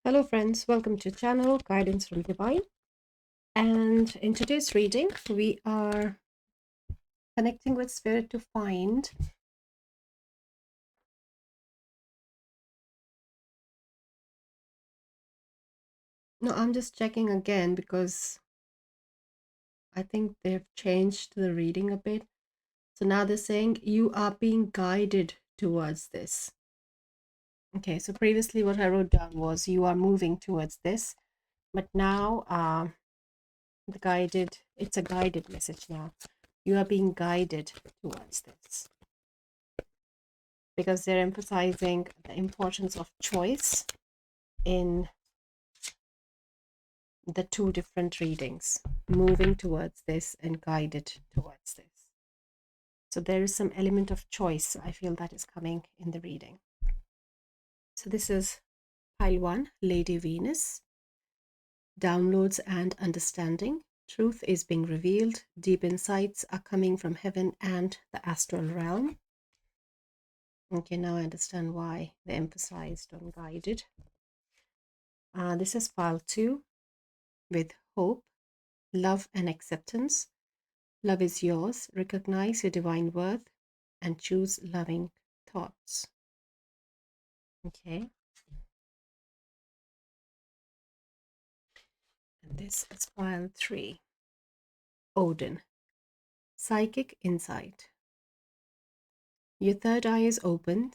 Hello, friends. Welcome to channel Guidance from Divine. And in today's reading, we are connecting with Spirit to find. No, I'm just checking again because I think they've changed the reading a bit. So now they're saying you are being guided towards this. Okay, so previously what I wrote down was you are moving towards this, but now it's a guided message now. You are being guided towards this, because they're emphasizing the importance of choice in the two different readings, moving towards this and guided towards this. So there is some element of choice, I feel, that is coming in the reading. So this is pile 1, Lady Venus. Downloads and understanding. Truth is being revealed. Deep insights are coming from heaven and the astral realm. Okay, now I understand why they emphasized on guided. This is pile 2 with hope, love, and acceptance. Love is yours. Recognize your divine worth and choose loving thoughts. Okay. And this is pile 3. Odin. Psychic insight. Your third eye is open.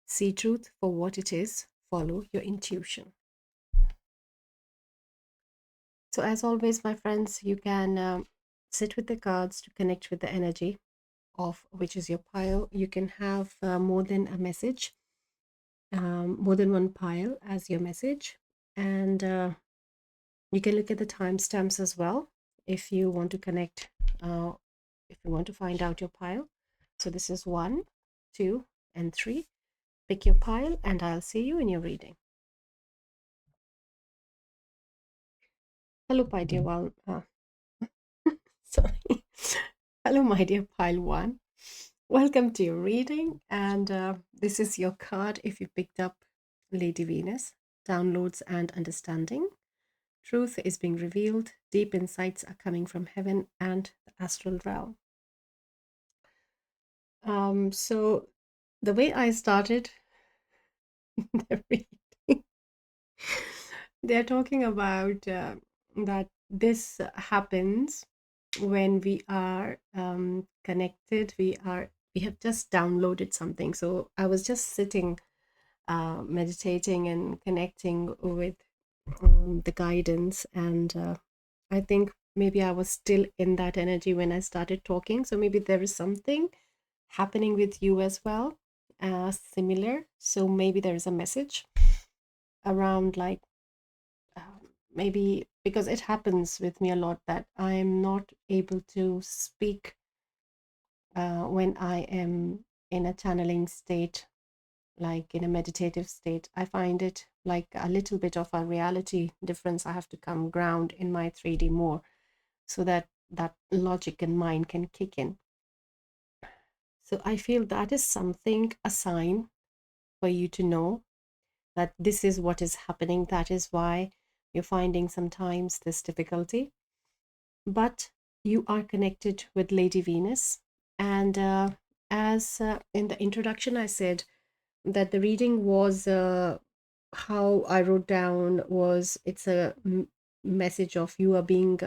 See truth for what it is. Follow your intuition. So, as always, my friends, you can sit with the cards to connect with the energy of which is your pile. You can have more than a message, more than one pile as your message. And you can look at the timestamps as well if you want to connect, if you want to find out your pile. So this is 1, 2, and 3. Pick your pile and I'll see you in your reading. Hello, my dear sorry. Hello, my dear pile 1. Welcome to your reading. And this is your card if you picked up Lady Venus, downloads and understanding. Truth is being revealed. Deep insights are coming from heaven and the astral realm. So the way I started the reading, they're talking about that this happens when we are connected. We have just downloaded something. So I was just sitting, meditating and connecting with the guidance, and I think maybe I was still in that energy when I started talking. So maybe there is something happening with you as well, similar. So maybe there is a message around, like, maybe because it happens with me a lot that I am not able to speak when I am in a channeling state, like in a meditative state. I find it like a little bit of a reality difference. I have to come ground in my 3D more so that that logic and mind can kick in. So I feel that is something, a sign for you to know that this is what is happening. That is why you're finding sometimes this difficulty. But you are connected with Lady Venus. And as in the introduction, I said that the reading was, how I wrote down was, it's a message of you are being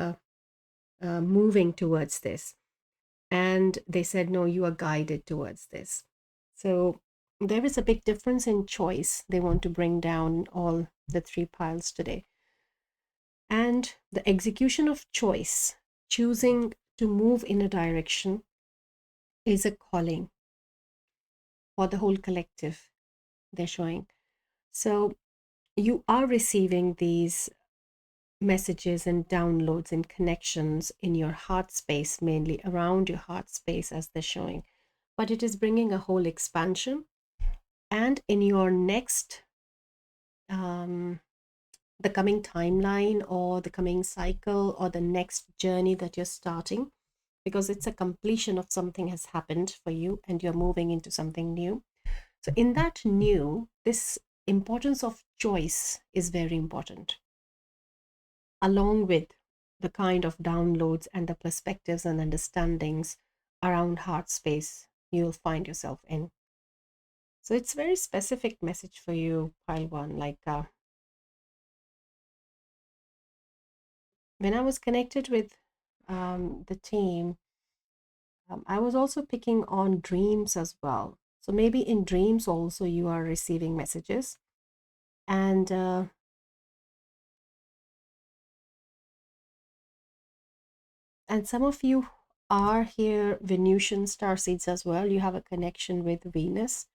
moving towards this. And they said, no, you are guided towards this. So there is a big difference in choice. They want to bring down all the 3 piles today. And the execution of choice, choosing to move in a direction, is a calling for the whole collective, they're showing. So you are receiving these messages and downloads and connections in your heart space, mainly around your heart space, as they're showing. But it is bringing a whole expansion. And in your next, the coming timeline or the coming cycle or the next journey that you're starting, because it's a completion of something has happened for you and you're moving into something new. So in that new, this importance of choice is very important, along with the kind of downloads and the perspectives and understandings around heart space you'll find yourself in. So it's very specific message for you, pile one. Like when I was connected with the team, I was also picking on dreams as well. So maybe in dreams also you are receiving messages, and some of you are here Venusian star seeds as well. You have a connection with Venus,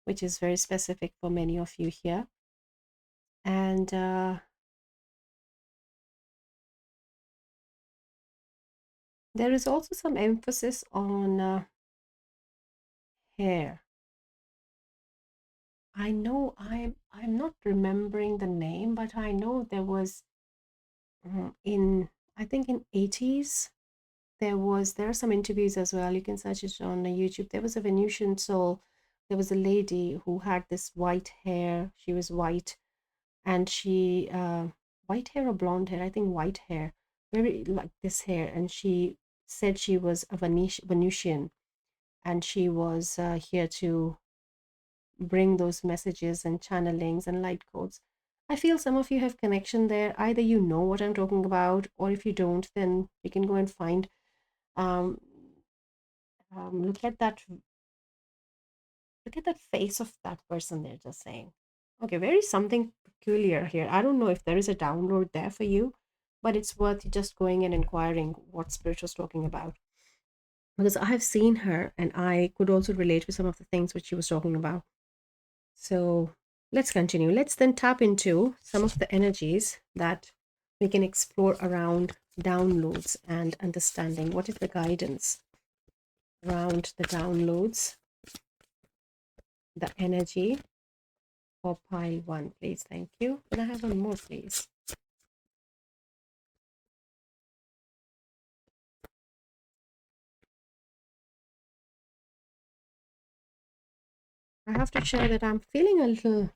which is very specific for many of you here. And there is also some emphasis on hair. I know I'm not remembering the name, but I know there was in I think in 80s there are some interviews as well. You can search it on YouTube. There was a Venusian soul. There was a lady who had this white hair. She was white, and she white hair or blonde hair. I think white hair, very like this hair. And she said she was a Venusian, and she was here to bring those messages and channelings and light codes. I feel some of you have connection there. Either you know what I'm talking about, or if you don't, then you can go and find. Um, Look at that. Look at that face of that person. They're just saying, okay, very something peculiar here. I don't know if there is a download there for you, but it's worth just going and inquiring what Spirit was talking about, because I have seen her and I could also relate with some of the things which she was talking about. So let's continue. Let's then tap into some of the energies that we can explore around downloads and understanding. What is the guidance around the downloads, the energy for pile one, please? Thank you. Can I have one more, please? I have to share that I'm feeling a little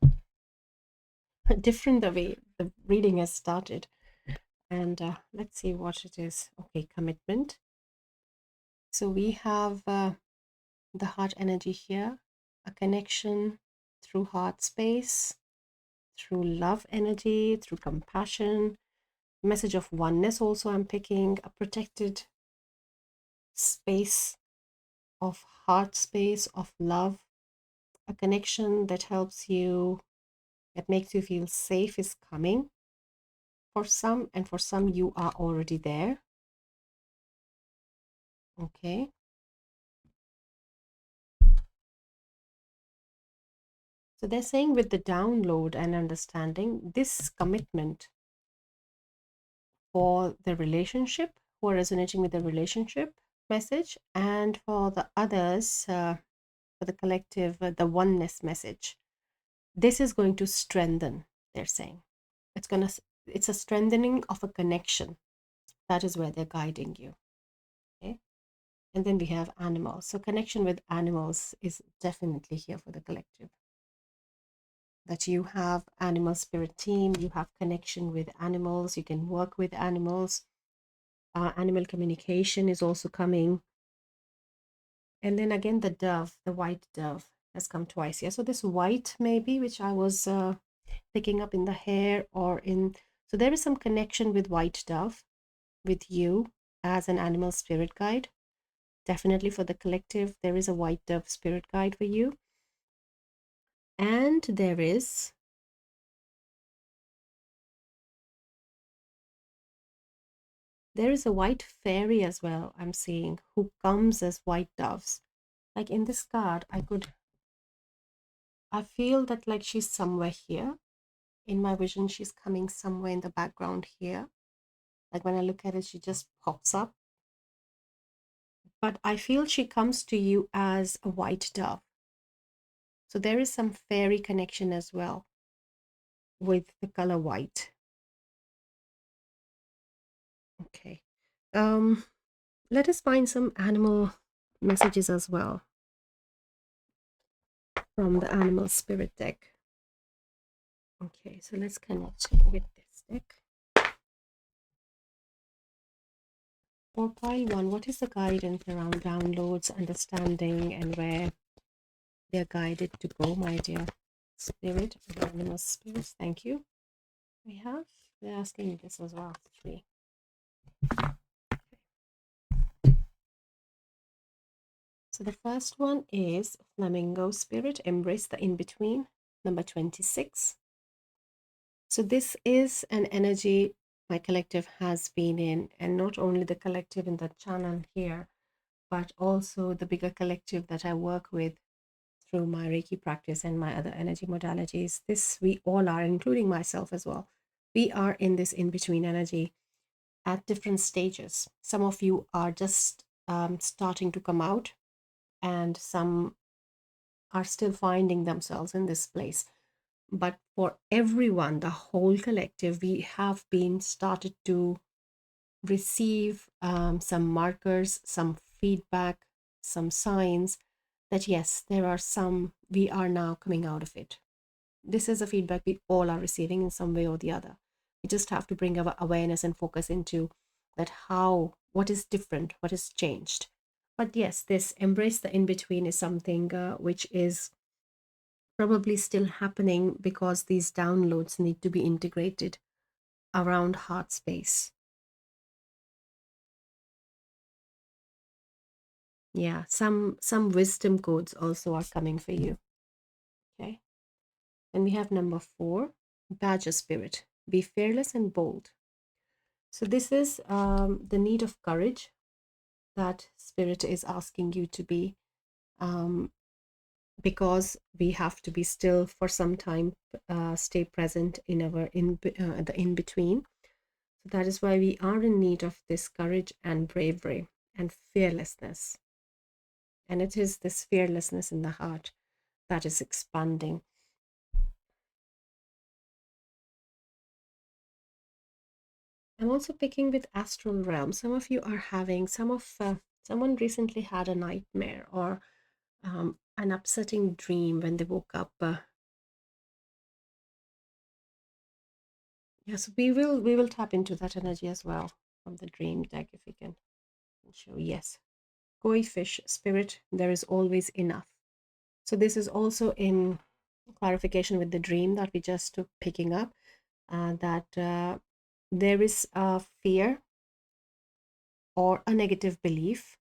different the way the reading has started. And let's see what it is. Okay, commitment. So we have the heart energy here, a connection through heart space, through love energy, through compassion, message of oneness. Also, I'm picking a protected space of heart space, of love, a connection that helps you, that makes you feel safe is coming for some, and for some, you are already there. Okay. So they're saying with the download and understanding, this commitment for the relationship, who are resonating with the relationship message, and for the others, for the collective, the oneness message, this is going to strengthen, they're saying. It's a strengthening of a connection. That is where they're guiding you. Okay. And then we have animals. So connection with animals is definitely here for the collective. That you have animal spirit team, you have connection with animals, you can work with animals. Animal communication is also coming. And then again, the dove, the white dove has come twice here. So this white maybe, which I was picking up in the hair or in, so there is some connection with white dove, with you as an animal spirit guide. Definitely for the collective, there is a white dove spirit guide for you. And there is a white fairy as well, I'm seeing, who comes as white doves. Like in this card, I feel that like she's somewhere here. In my vision, she's coming somewhere in the background here. Like when I look at it, she just pops up. But I feel she comes to you as a white dove. So there is some fairy connection as well with the color white. Okay. Let us find some animal messages as well from the animal spirit deck. Okay, so let's connect with this deck. For pile one, what is the guidance around downloads, understanding, and where they're guided to go, my dear spirit, anonymous spirits? Thank you. They're asking this as well, actually. So the first one is Flamingo Spirit, Embrace the In-Between, number 26. So this is an energy my collective has been in, and not only the collective in the channel here, but also the bigger collective that I work with through my Reiki practice and my other energy modalities. This, we all are, including myself as well. We are in this in-between energy at different stages. Some of you are just starting to come out, and some are still finding themselves in this place. But for everyone, the whole collective, we have been started to receive some markers, some feedback, some signs that yes, there are some, we are now coming out of it. This is a feedback we all are receiving in some way or the other. We just have to bring our awareness and focus into that, how, what is different, what has changed. But yes, this embrace the in between is something which is probably still happening because these downloads need to be integrated around heart space. Yeah, some wisdom codes also are coming for you. Okay. And we have number 4, Badger Spirit. Be fearless and bold. So this is the need of courage that Spirit is asking you to be, because we have to be still for some time, stay present in our the in between. So that is why we are in need of this courage and bravery and fearlessness. And it is this fearlessness in the heart that is expanding. I'm also picking with astral realm. Some of you are having someone recently had a nightmare or an upsetting dream when they woke up. Yes, we will tap into that energy as well from the dream deck if we can show. Yes, koi fish spirit. There is always enough. So this is also in clarification with the dream that we just took picking up, that there is a fear or a negative belief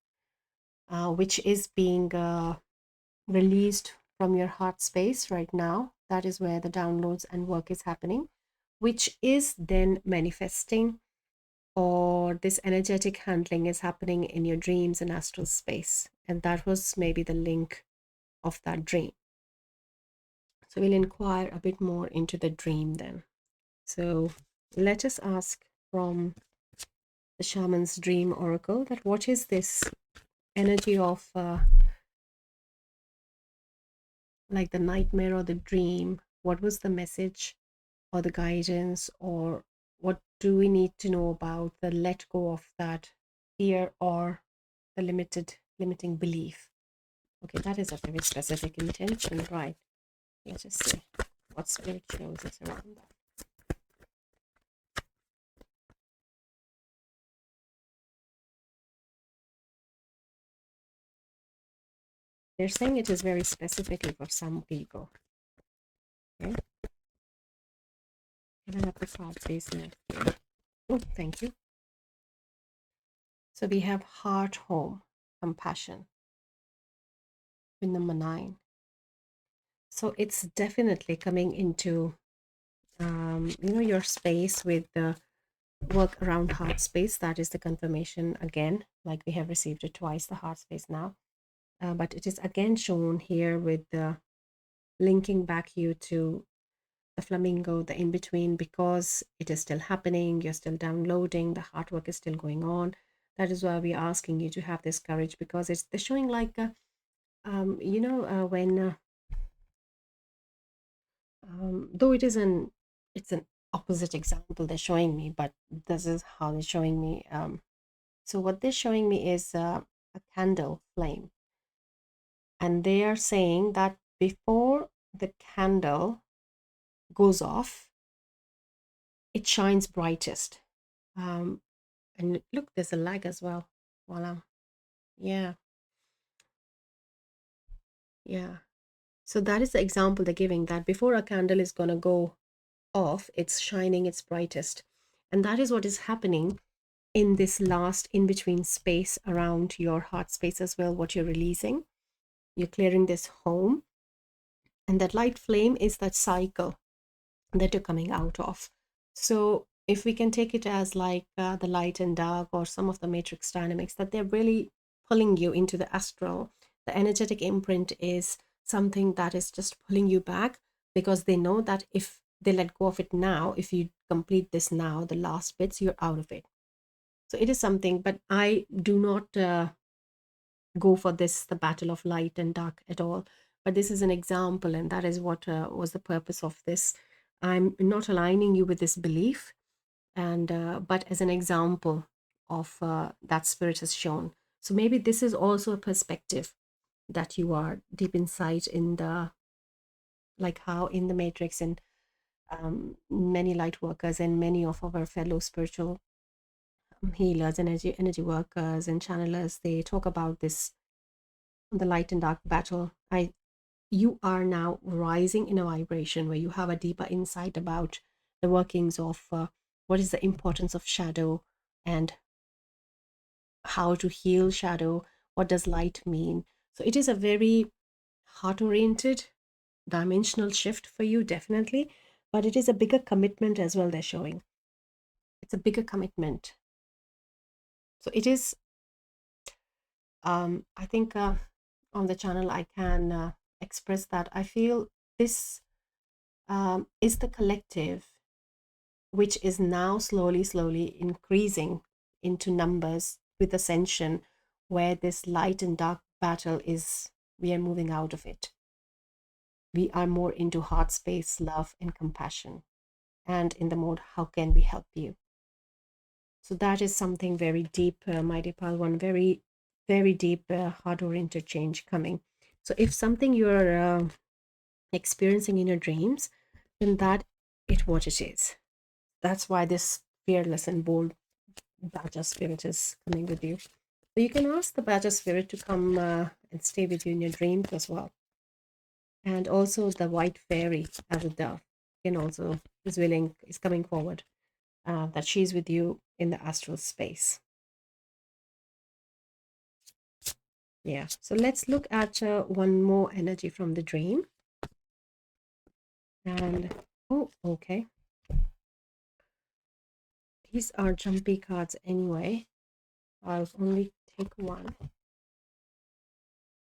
which is being released from your heart space right now. That is where the downloads and work is happening, which is then manifesting, or this energetic handling is happening in your dreams and astral space. And that was maybe the link of that dream. So we'll inquire a bit more into the dream then. So let us ask from the shaman's dream oracle that what is this energy of like the nightmare or the dream? What was the message or the guidance, or what do we need to know about the let go of that fear or the limiting belief? Okay, that is a very specific intention, right? Let's just see what spirit shows us around that. They're saying it is very specifically for some people. Okay. Can I have the card please next? Oh, thank you. So we have heart, home, compassion with number 9. So it's definitely coming into your space with the work around heart space. That is the confirmation again, like we have received it twice, the heart space now. But it is again shown here with the linking back you to the flamingo, the in between, because it is still happening. You're still downloading, the hard work is still going on. That is why we're asking you to have this courage, because they're showing like when though it's an opposite example they're showing me, but this is how they're showing me. So what they're showing me is a candle flame, and they are saying that before the candle goes off, it shines brightest. And look, there's a lag as well. Voila. Yeah, yeah. So that is the example they're giving, that before a candle is going to go off, it's shining its brightest. And that is what is happening in this last in between space around your heart space as well, what you're releasing. You're clearing this home. And that light flame is that cycle that you're coming out of. So if we can take it as like the light and dark, or some of the matrix dynamics, that they're really pulling you into the astral. The energetic imprint is something that is just pulling you back, because they know that if they let go of it now, if you complete this now, the last bits, you're out of it. So it is something, but I do not go for this, the battle of light and dark at all. But this is an example, and that is what was the purpose of this. I'm not aligning you with this belief, and but as an example of that spirit has shown. So maybe this is also a perspective that you are deep inside in the, like how in the matrix, and many light workers and many of our fellow spiritual healers, energy workers and channelers, they talk about this, the light and dark battle. You are now rising in a vibration where you have a deeper insight about the workings of what is the importance of shadow, and how to heal shadow, what does light mean. So it is a very heart oriented dimensional shift for you, definitely, but it is a bigger commitment as well, they're showing. It's a bigger commitment. So it is, I think on the channel I can express that I feel this is the collective, which is now slowly increasing into numbers with ascension, where this light and dark battle is, we are moving out of it. We are more into heart space, love and compassion, and in the mode, how can we help you? So that is something very deep, my dear Palwan, very deep heart oriented change coming. So if something you're experiencing in your dreams, then that is what it is. That's why this fearless and bold Badger spirit is coming with you. So you can ask the Badger spirit to come and stay with you in your dreams as well. And also the white fairy as a dove can also is coming forward, that she's with you in the astral space. Yeah. So let's look at one more energy from the dream. And oh, okay. These are jumpy cards anyway. I'll only take one.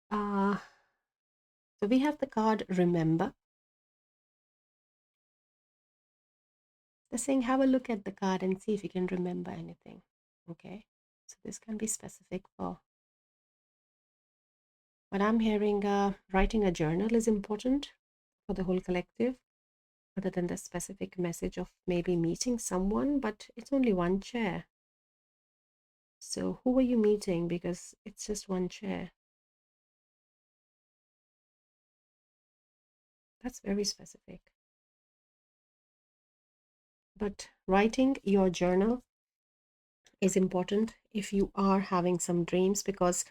So we have the card Remember. They're saying have a look at the card and see if you can remember anything. Okay. So this can be specific for, but I'm hearing writing a journal is important for the whole collective, other than the specific message of maybe meeting someone, but it's only one chair. So who are you meeting? Because it's just one chair. That's very specific. But writing your journal is important if you are having some dreams, because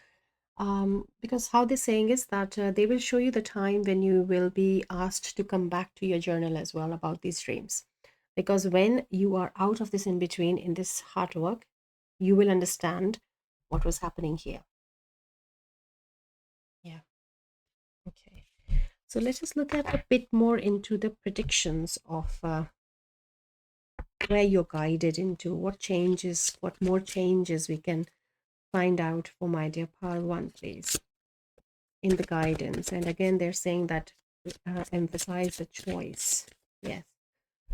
how they're saying is that they will show you the time when you will be asked to come back to your journal as well about these dreams, because when you are out of this in between in this hard work, you will understand what was happening here. Yeah. Okay. So let us look at a bit more into the predictions of where you're guided into, what changes, what more changes we can find out for my dear Palwan, please, in the guidance. And again, they're saying that emphasize the choice. Yes.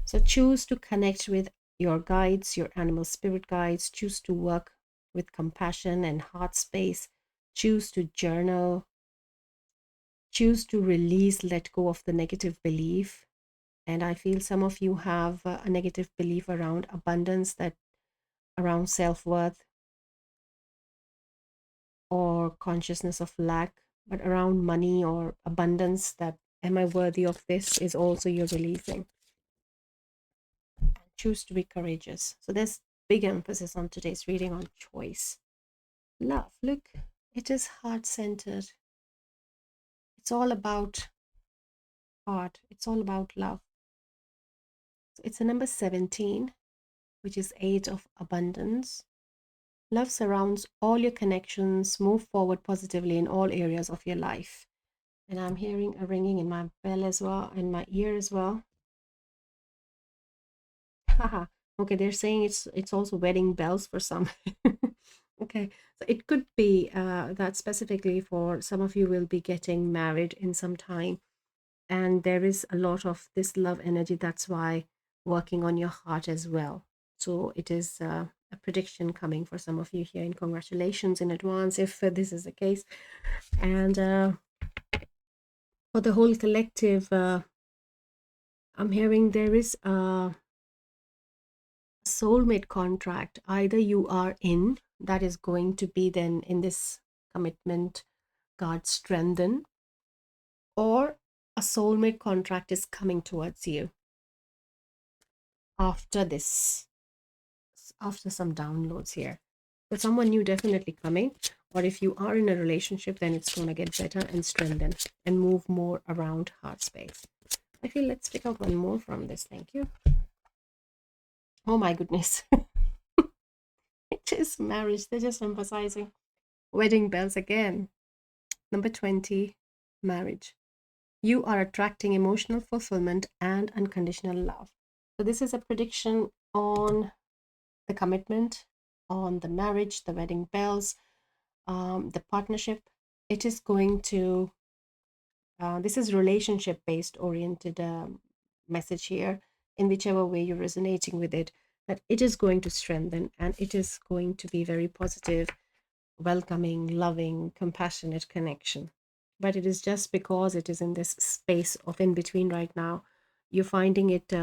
So choose to connect with your guides, your animal spirit guides. Choose to work with compassion and heart space. Choose to journal. Choose to release, let go of the negative belief. And I feel some of you have a negative belief around abundance, that around self-worth or consciousness of lack, but around money or abundance, that am I worthy of this, is also you're releasing. choose to be courageous. So there's big emphasis on today's reading on choice. Love, look, it is heart-centered. It's all about heart. It's all about love. So it's a number 17, which is 8 of abundance. Love surrounds all your connections. Move forward positively in all areas of your life. And I'm hearing a ringing in my bell as well, in my ear as well. Haha. Okay, they're saying it's also wedding bells for some. Okay, so it could be that specifically for some of you will be getting married in some time, and there is a lot of this love energy. That's why working on your heart as well. So it is a prediction coming for some of you here, and congratulations in advance if this is the case. And for the whole collective, I'm hearing there is a soulmate contract. Either you are in, that is going to be then in this commitment card strengthen, or a soulmate contract is coming towards you after this, after some downloads here. So someone new definitely coming, or if you are in a relationship, then it's going to get better and strengthen and move more around heart space. I feel let's pick out one more from this. Thank you. Oh my goodness. It is marriage. They're just emphasizing wedding bells again. Number 20, marriage. You are attracting emotional fulfillment and unconditional love. So this is a prediction on the commitment, on the marriage, the wedding bells, the partnership. It is going to, this is relationship based oriented message here, in whichever way you're resonating with it, that it is going to strengthen and it is going to be very positive, welcoming, loving, compassionate connection. But it is just because it is in this space of in between right now, you're finding it,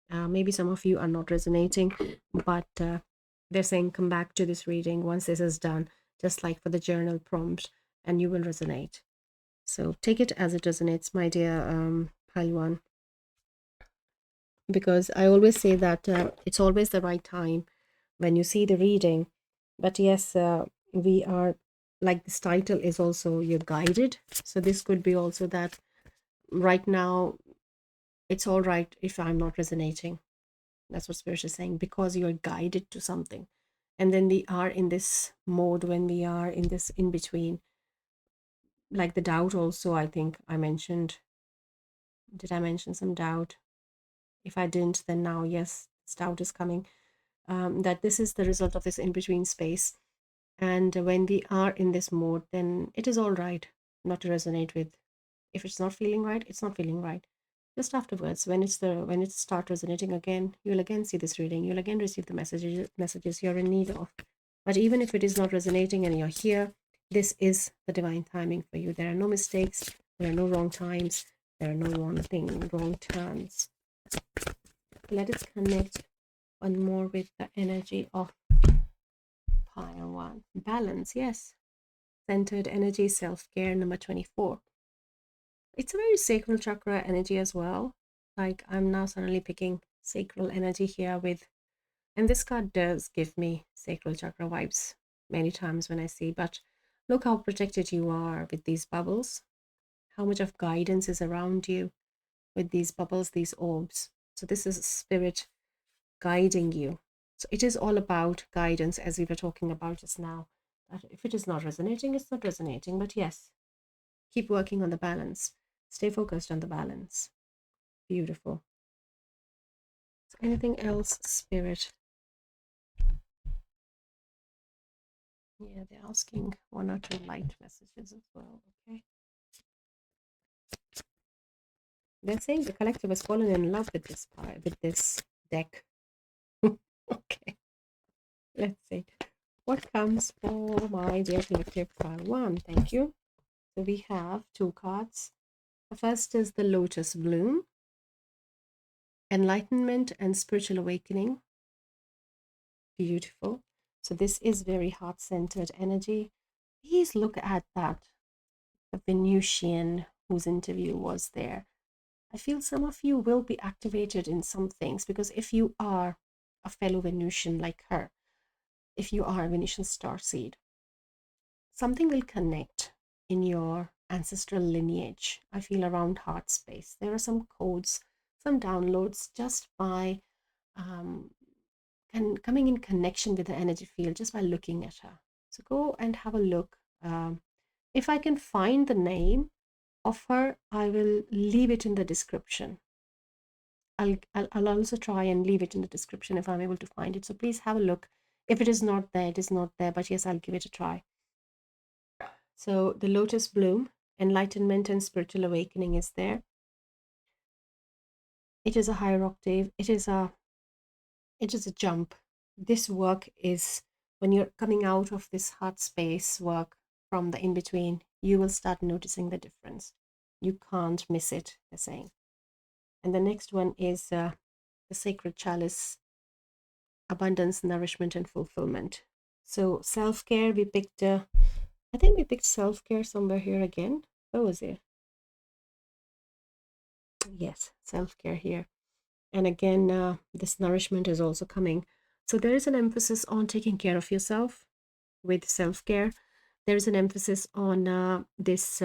maybe some of you are not resonating, but they're saying come back to this reading once this is done, just like for the journal prompt, and you will resonate. So take it as it resonates, my dear Palwan, because I always say that it's always the right time when you see the reading. But yes, we are, like this title is also, you're guided. So this could be also that right now it's all right if I'm not resonating. That's what Spirit is saying, because you're guided to something. And then we are in this mode when we are in this in between, like the doubt also. I think I mentioned, did I mention some doubt? If I didn't, then now yes, this doubt is coming, that this is the result of this in between space. And when we are in this mode, then it is all right not to resonate with. If it's not feeling right, it's not feeling right. Just afterwards, when it start resonating again, you'll again see this reading, you'll again receive the messages you're in need of. But even if it is not resonating and you're here, this is the divine timing for you. There are no mistakes, there are no wrong times, there are no wrong turns. Let us connect one more with the energy of pile one. Balance, yes. Centered energy, self-care, number 24. It's a very sacral chakra energy as well. Like I'm now suddenly picking sacral energy here with, and this card does give me sacral chakra vibes many times when I see, but look how protected you are with these bubbles, how much of guidance is around you with these bubbles, these orbs. So this is spirit guiding you. So it is all about guidance, as we were talking about just now. That if it is not resonating, it's not resonating. But yes, keep working on the balance. Stay focused on the balance. Beautiful. So anything else, Spirit? Yeah, they're asking one or two light messages as well. Okay. They're saying the collective has fallen in love with this deck. Okay. Let's see. What comes for my dear collective pile one? Thank you. So we have two cards. The first is the Lotus Bloom, enlightenment and spiritual awakening. Beautiful. So this is very heart-centered energy. Please look at that, the Venusian whose interview was there. I feel some of you will be activated in some things, because if you are a fellow Venusian like her, if you are a Venusian star seed, something will connect in your ancestral lineage. I feel around heart space. There are some codes, some downloads just by coming in connection with the energy field just by looking at her. So go and have a look. If I can find the name of her, I will leave it in the description. I'll also try and leave it in the description if I'm able to find it. So please have a look. If it is not there, it is not there. But yes, I'll give it a try. So the lotus bloom, enlightenment and spiritual awakening is there. It is a higher octave. It is a jump. This work is when you're coming out of this heart space work from the in between, you will start noticing the difference. You can't miss it, they're saying. And the next one is the sacred chalice, abundance, nourishment, and fulfillment. So self-care, we picked, I think we picked self-care somewhere here again. Where was it? Yes, self-care here. And again, this nourishment is also coming. So there is an emphasis on taking care of yourself with self-care. There is an emphasis on this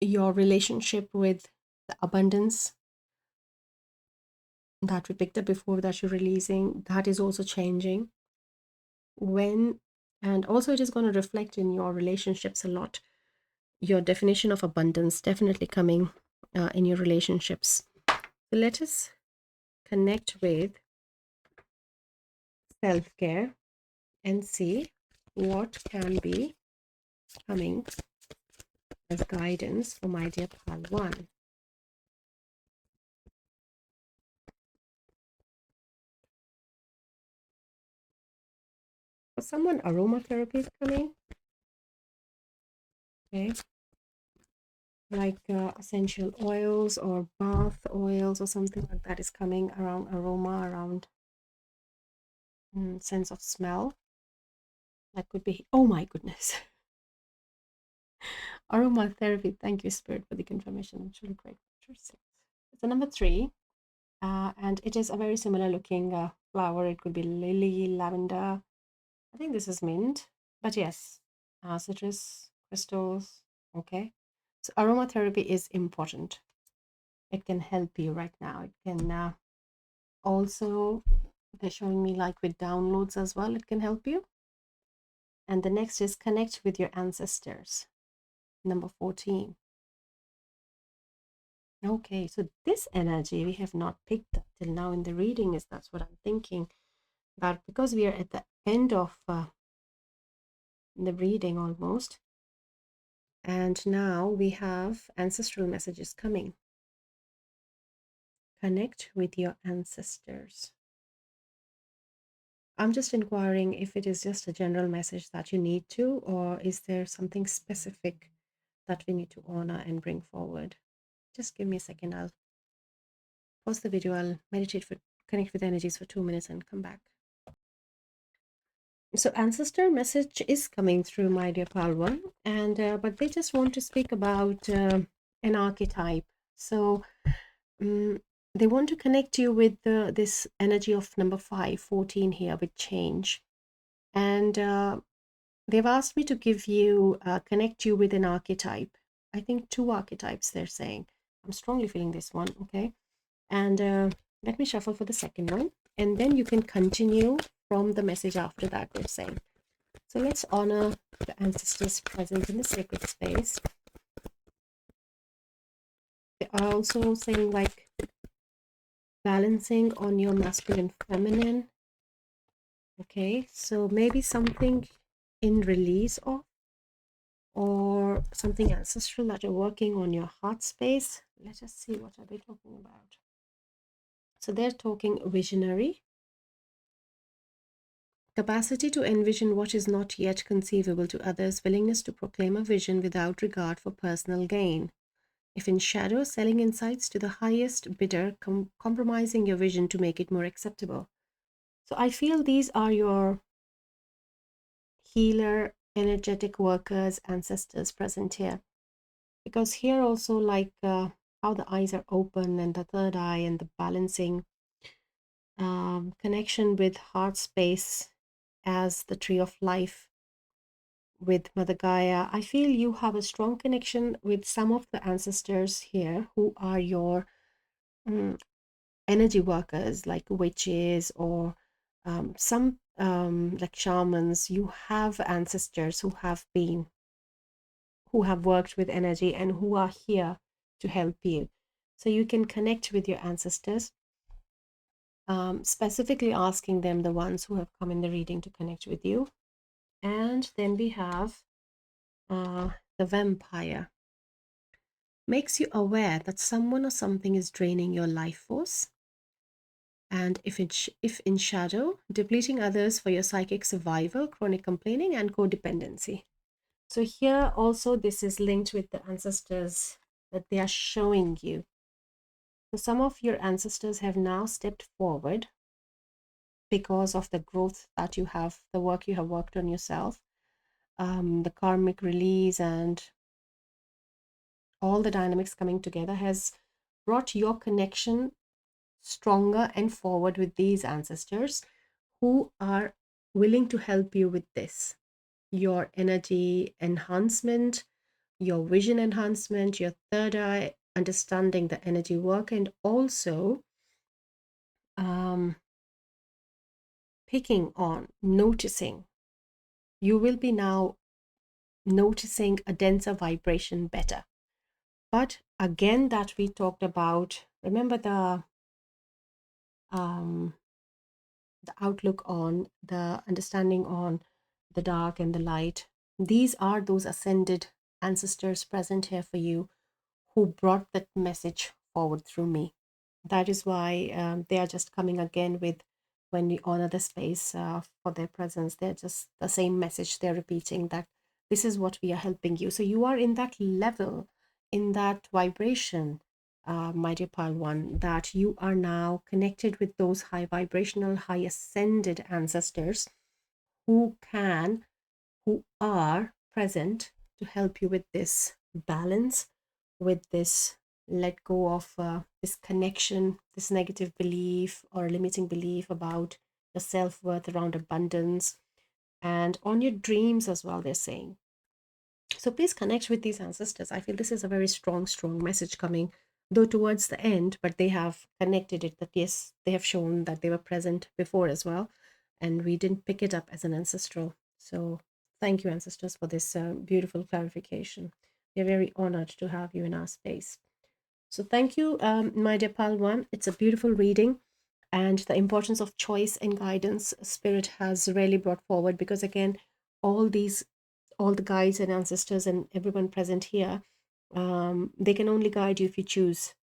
your relationship with the abundance that we picked up before, that you're releasing, that is also changing. And also it is going to reflect in your relationships a lot. Your definition of abundance definitely coming in your relationships. So let us connect with self-care and see what can be coming as guidance for my dear Pal 1. For someone, aromatherapy is coming. Okay. Like essential oils or bath oils or something like that is coming around aroma, around sense of smell. That could be, oh my goodness. Aromatherapy. Thank you, Spirit, for the confirmation. It's really great. It's a number 3. And it is a very similar looking flower. It could be lily, lavender. I think this is mint, but yes, citrus, crystals. Okay. So aromatherapy is important. It can help you right now. It can also, they're showing me like with downloads as well, it can help you. And the next is connect with your ancestors, number 14. Okay, so this energy we have not picked up till now in the reading, is that's what I'm thinking, that because we are at the end of the reading almost, and now we have ancestral messages coming. Connect with your ancestors. I'm just inquiring if it is just a general message that you need to, or is there something specific that we need to honor and bring forward? Just give me a second. I'll pause the video. I'll meditate for, connect with energies for 2 minutes and come back. So ancestor message is coming through, my dear Palwa, and but they just want to speak about an archetype. So they want to connect you with this energy of number 5, 14 here, with change. And they've asked me to give you, connect you with an archetype. I think 2 archetypes, they're saying. I'm strongly feeling this one, okay? And let me shuffle for the second one. And then you can continue from the message after that, they're saying. So let's honor the ancestors present in the sacred space. They are also saying like balancing on your masculine, feminine. Okay, so maybe something in release of, or something ancestral that you're working on your heart space. Let us see, what are they talking about? So they're talking visionary, capacity to envision what is not yet conceivable to others, willingness to proclaim a vision without regard for personal gain. If in shadow, selling insights to the highest bidder, compromising your vision to make it more acceptable. So I feel these are your healer, energetic workers, ancestors present here. because here also, like how the eyes are open and the third eye and the balancing connection with heart space as the tree of life with Mother Gaia. I feel you have a strong connection with some of the ancestors here who are your mm, energy workers, like witches or some like shamans. You have ancestors who have worked with energy and who are here to help you. So you can connect with your ancestors, specifically asking them, the ones who have come in the reading, to connect with you. And then we have the vampire. Makes you aware that someone or something is draining your life force. And if in shadow, depleting others for your psychic survival, chronic complaining, and codependency. So here also, this is linked with the ancestors that they are showing you. So some of your ancestors have now stepped forward because of the growth that you have, the work you have worked on yourself, the karmic release, and all the dynamics coming together has brought your connection stronger and forward with these ancestors who are willing to help you with this, your energy enhancement, your vision enhancement, your third eye, understanding the energy work, and also um, picking on, noticing. You will be now noticing a denser vibration better. But again, that we talked about, remember um, the outlook on, the understanding on the dark and the light. These are those ascended ancestors present here for you who brought that message forward through me. That is why they are just coming again with, when we honor the space for their presence, they're just the same message they're repeating, that this is what we are helping you. So you are in that level, in that vibration, my dear Pile One, that you are now connected with those high vibrational, high ascended ancestors who can, who are present to help you with this balance, with this let go of this connection, this negative belief or limiting belief about your self-worth around abundance, and on your dreams as well, they're saying. So please connect with these ancestors. I feel this is a very strong message coming, though towards the end, but they have connected it, that yes, they have shown that they were present before as well, and we didn't pick it up as an ancestral. So thank you, ancestors, for this beautiful clarification. We're very honored to have you in our space. So thank you, my dear Pal One. It's a beautiful reading, and the importance of choice and guidance Spirit has really brought forward, because again, all these, all the guides and ancestors and everyone present here, they can only guide you if you choose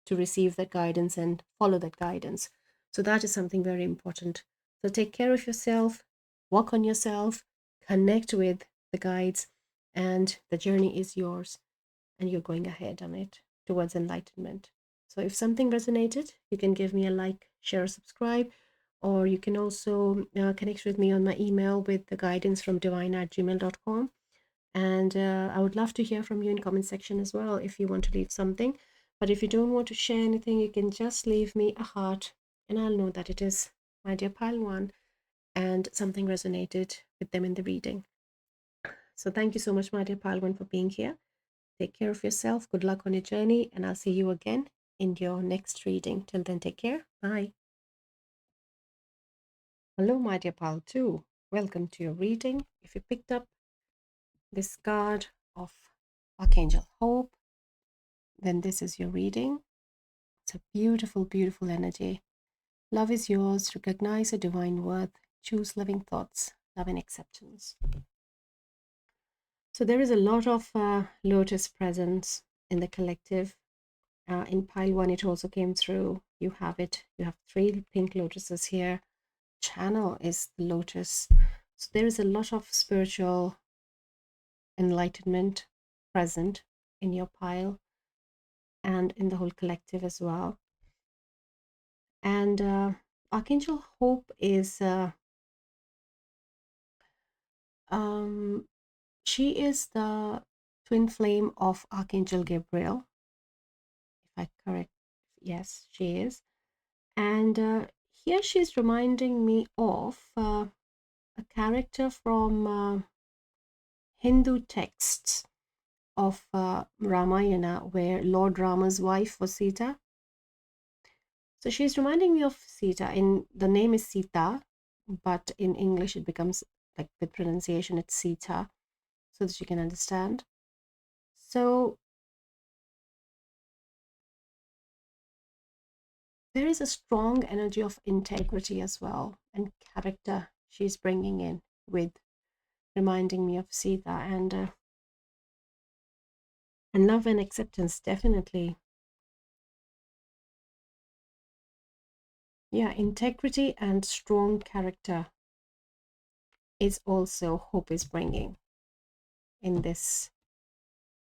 to receive that guidance and follow that guidance. So that is something very important. So take care of yourself, work on yourself, connect with the guides, and the journey is yours, and you're going ahead on it towards enlightenment. So if something resonated, you can give me a like, share, subscribe, or you can also connect with me on my email with the guidance from divine@gmail.com. And I would love to hear from you in comment section as well if you want to leave something. But if you don't want to share anything, you can just leave me a heart, and I'll know that it is my dear Pile One and something resonated with them in the reading. So thank you so much, my dear Pile One, for being here. Take care of yourself. Good luck on your journey, and I'll see you again in your next reading. Till then, take care. Bye. Hello, my dear Pal 2. Welcome to your reading. If you picked up this card of Archangel Hope, then this is your reading. It's a beautiful energy. Love is yours. Recognize your divine worth. Choose loving thoughts. Love and acceptance. So there is a lot of lotus presence in the collective. In pile 1, it also came through. You have it. You have 3 pink lotuses here. Channel is the lotus. So there is a lot of spiritual enlightenment present in your pile and in the whole collective as well. And Archangel Hope is she is the twin flame of Archangel Gabriel, if I correct. Yes, she is. And here she's reminding me of a character from Hindu texts of Ramayana, where Lord Rama's wife was Sita. So she's reminding me of Sita. In the name is Sita, but in English it becomes like with pronunciation it's Sita, so that you can understand. So there is a strong energy of integrity as well and character she's bringing in with reminding me of Sita, and love and acceptance, definitely. Yeah, integrity and strong character is also Hope is bringing in this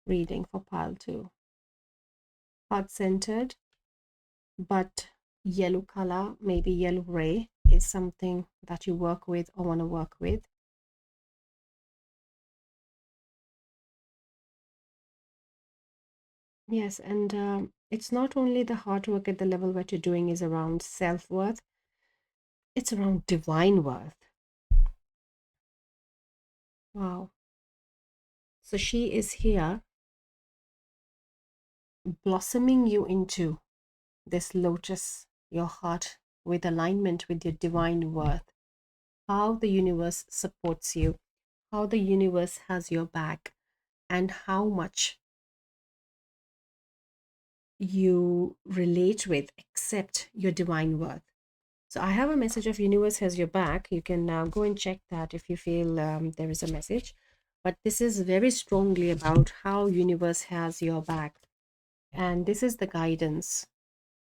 reading for pile 2. Heart centered, but yellow color, maybe yellow ray, is something that you work with or want to work with. Yes, and it's not only the hard work at the level what you're doing is around self-worth, it's around divine worth. Wow. So she is here blossoming you into this lotus, your heart, with alignment with your divine worth, how the universe supports you, how the universe has your back, and how much you relate with, accept your divine worth. So I have a message of universe has your back. You can now go and check that if you feel there is a message. But this is very strongly about how universe has your back. And this is the guidance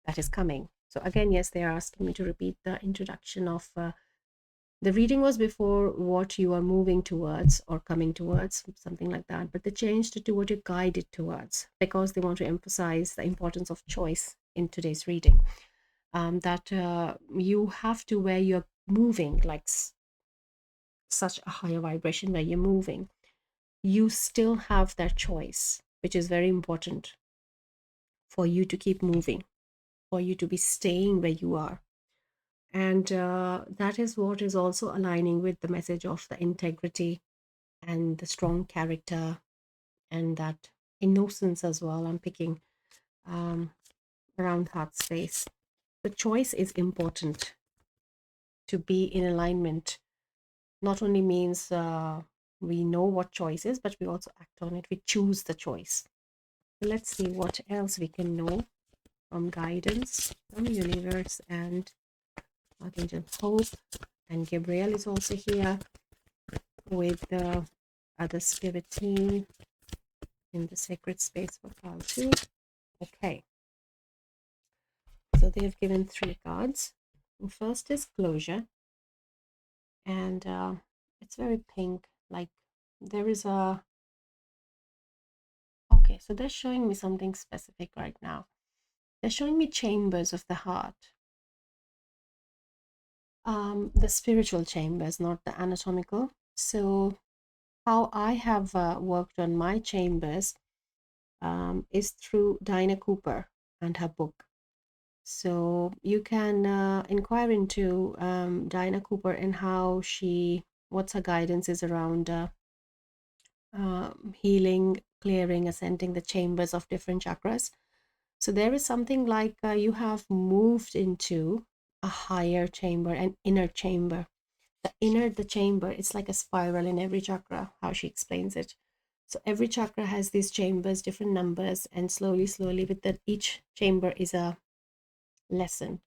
that is coming. So again, yes, they are asking me to repeat the introduction of the reading was before what you are moving towards or coming towards, something like that. But they changed it to what you're guided towards because they want to emphasize the importance of choice in today's reading. That you have to, where you're moving, like such a higher vibration where you're moving, you still have that choice, which is very important for you to keep moving, for you to be staying where you are. And that is what is also aligning with the message of the integrity and the strong character and that innocence as well. I'm picking um, around heart space. The choice is important to be in alignment. Not only means we know what choice is, but we also act on it. We choose the choice. Let's see what else we can know from guidance from the universe and Archangel Hope. And Gabriel is also here with the other spirit team in the sacred space for pile 2. Okay, so they've given 3 cards. The first is closure, and it's very pink, like there is a okay, so they're showing me something specific right now. They're showing me chambers of the heart, the spiritual chambers, not the anatomical. So how I have worked on my chambers is through Dinah Cooper and her book. So you can inquire into Dinah Cooper and how what's her guidance is around healing, clearing, ascending the chambers of different chakras. So there is something like you have moved into a higher chamber, an inner chamber. The inner the chamber, it's like a spiral in every chakra, how she explains it. So every chakra has these chambers, different numbers, and slowly, with that, each chamber is a lesson.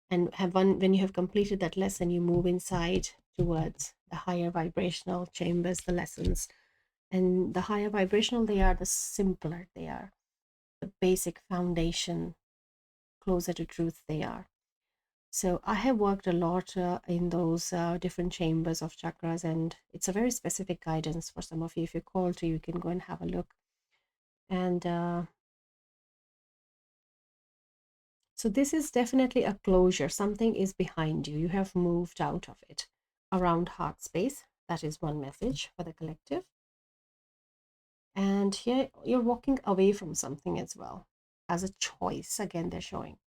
And when you have completed that lesson, you move inside towards the higher vibrational chambers, the lessons. And the higher vibrational they are, the simpler they are, the basic foundation, closer to truth they are. So I have worked a lot in those different chambers of chakras, and it's a very specific guidance for some of you. If you call to, you can go and have a look. And so this is definitely a closure. Something is behind you. You have moved out of it. Around heart space, that is one message for the collective. And here you're walking away from something as well as a choice. Again, they're showing.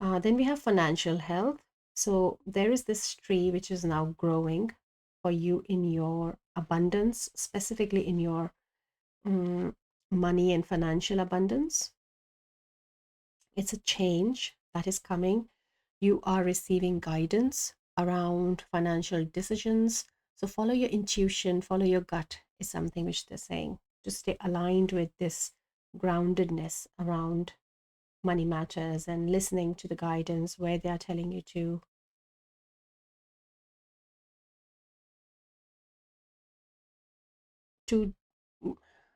Then we have financial health. So there is this tree which is now growing for you in your abundance, specifically in your mm, money and financial abundance. It's a change that is coming. You are receiving guidance around financial decisions. So follow your intuition, follow your gut is something which they're saying to stay aligned with this groundedness around money matters and listening to the guidance where they are telling you to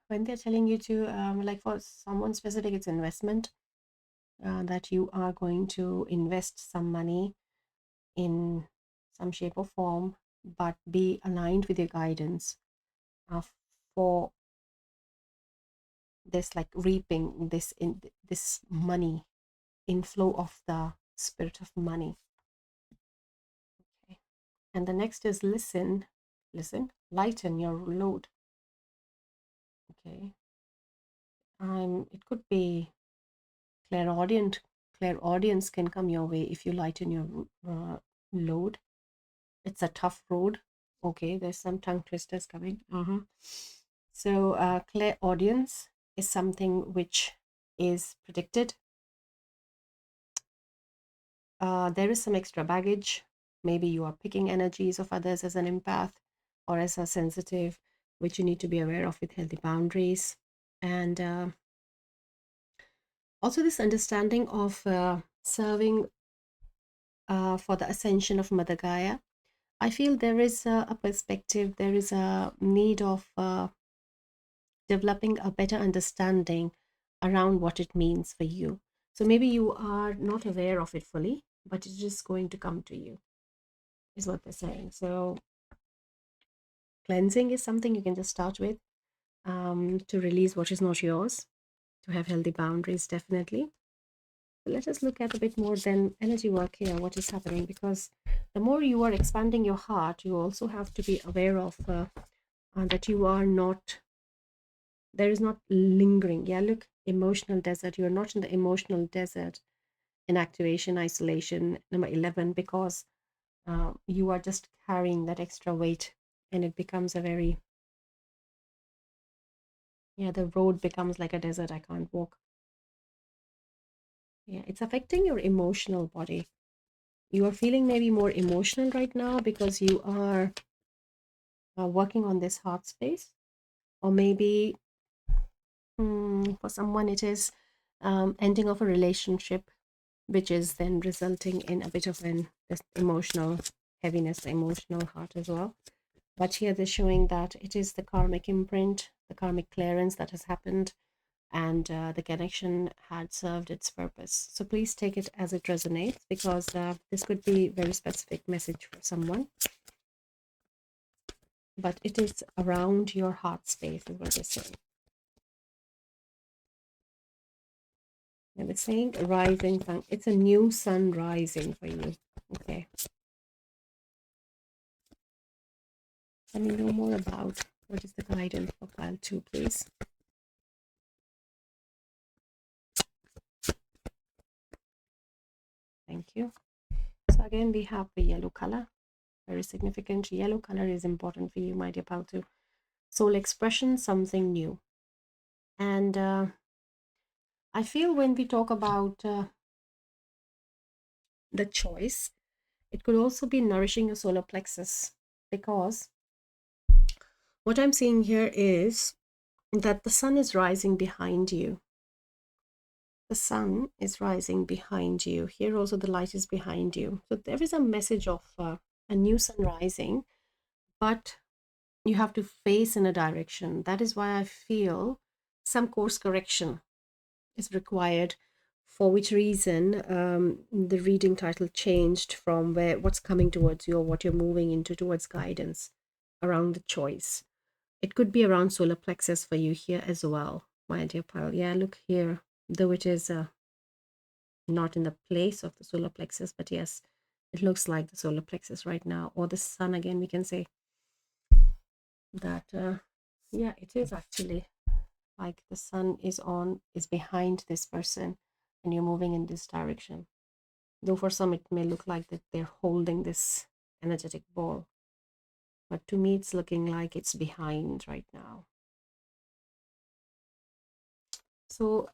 when they're telling you to like for someone specific, it's investment, that you are going to invest some money in some shape or form, but be aligned with your guidance uh, for this, like reaping this in this money inflow of the spirit of money. Okay. And the next is lighten your load. Okay. It could be clairaudient. Clairaudience can come your way if you lighten your load. It's a tough road. Okay, there's some tongue twisters coming. So clairaudience is something which is predicted. There is some extra baggage. Maybe you are picking energies of others as an empath or as a sensitive, which you need to be aware of with healthy boundaries. And also this understanding of serving for the ascension of Mother Gaia. I feel there is a perspective, there is a need of developing a better understanding around what it means for you. So maybe you are not aware of it fully, but it is going to come to you, is what they're saying. So cleansing is something you can just start with, to release what is not yours, to have healthy boundaries, definitely. But let us look at a bit more than energy work here, what is happening, because the more you are expanding your heart, you also have to be aware of that you are not, there is not lingering. Yeah, look, emotional desert. You're not in the emotional desert in activation, isolation, number 11, because you are just carrying that extra weight and it becomes a very, yeah, the road becomes like a desert. I can't walk. Yeah, it's affecting your emotional body. You are feeling maybe more emotional right now because you are working on this heart space, or maybe for someone it is ending of a relationship, which is then resulting in a bit of an this emotional heaviness, emotional heart as well. But here they're showing that it is the karmic imprint, the karmic clearance that has happened, and the connection had served its purpose. So please take it as it resonates, because this could be very specific message for someone. But it is around your heart space, is what they're saying. And it's saying rising sun. It's a new sun rising for you. Okay. Let me know more about what is the guidance for pile 2, please. Thank you. So again, we have the yellow color. Very significant. Yellow color is important for you, my dear pile 2. Soul expression, something new. And I feel when we talk about the choice, it could also be nourishing your solar plexus, because what I'm seeing here is that the sun is rising behind you. The sun is rising behind you. Here also the light is behind you. So there is a message of a new sun rising, but you have to face in a direction. That is why I feel some course correction is required, for which reason the reading title changed from where what's coming towards you or what you're moving into towards guidance around the choice. It could be around solar plexus for you here as well, my dear pile. Yeah, look here, though it is not in the place of the solar plexus, but yes, it looks like the solar plexus right now, or the sun again, we can say that Yeah, it is actually like the sun is behind this person and you're moving in this direction. Though for some it may look like that they're holding this energetic ball, but to me it's looking like it's behind right now. So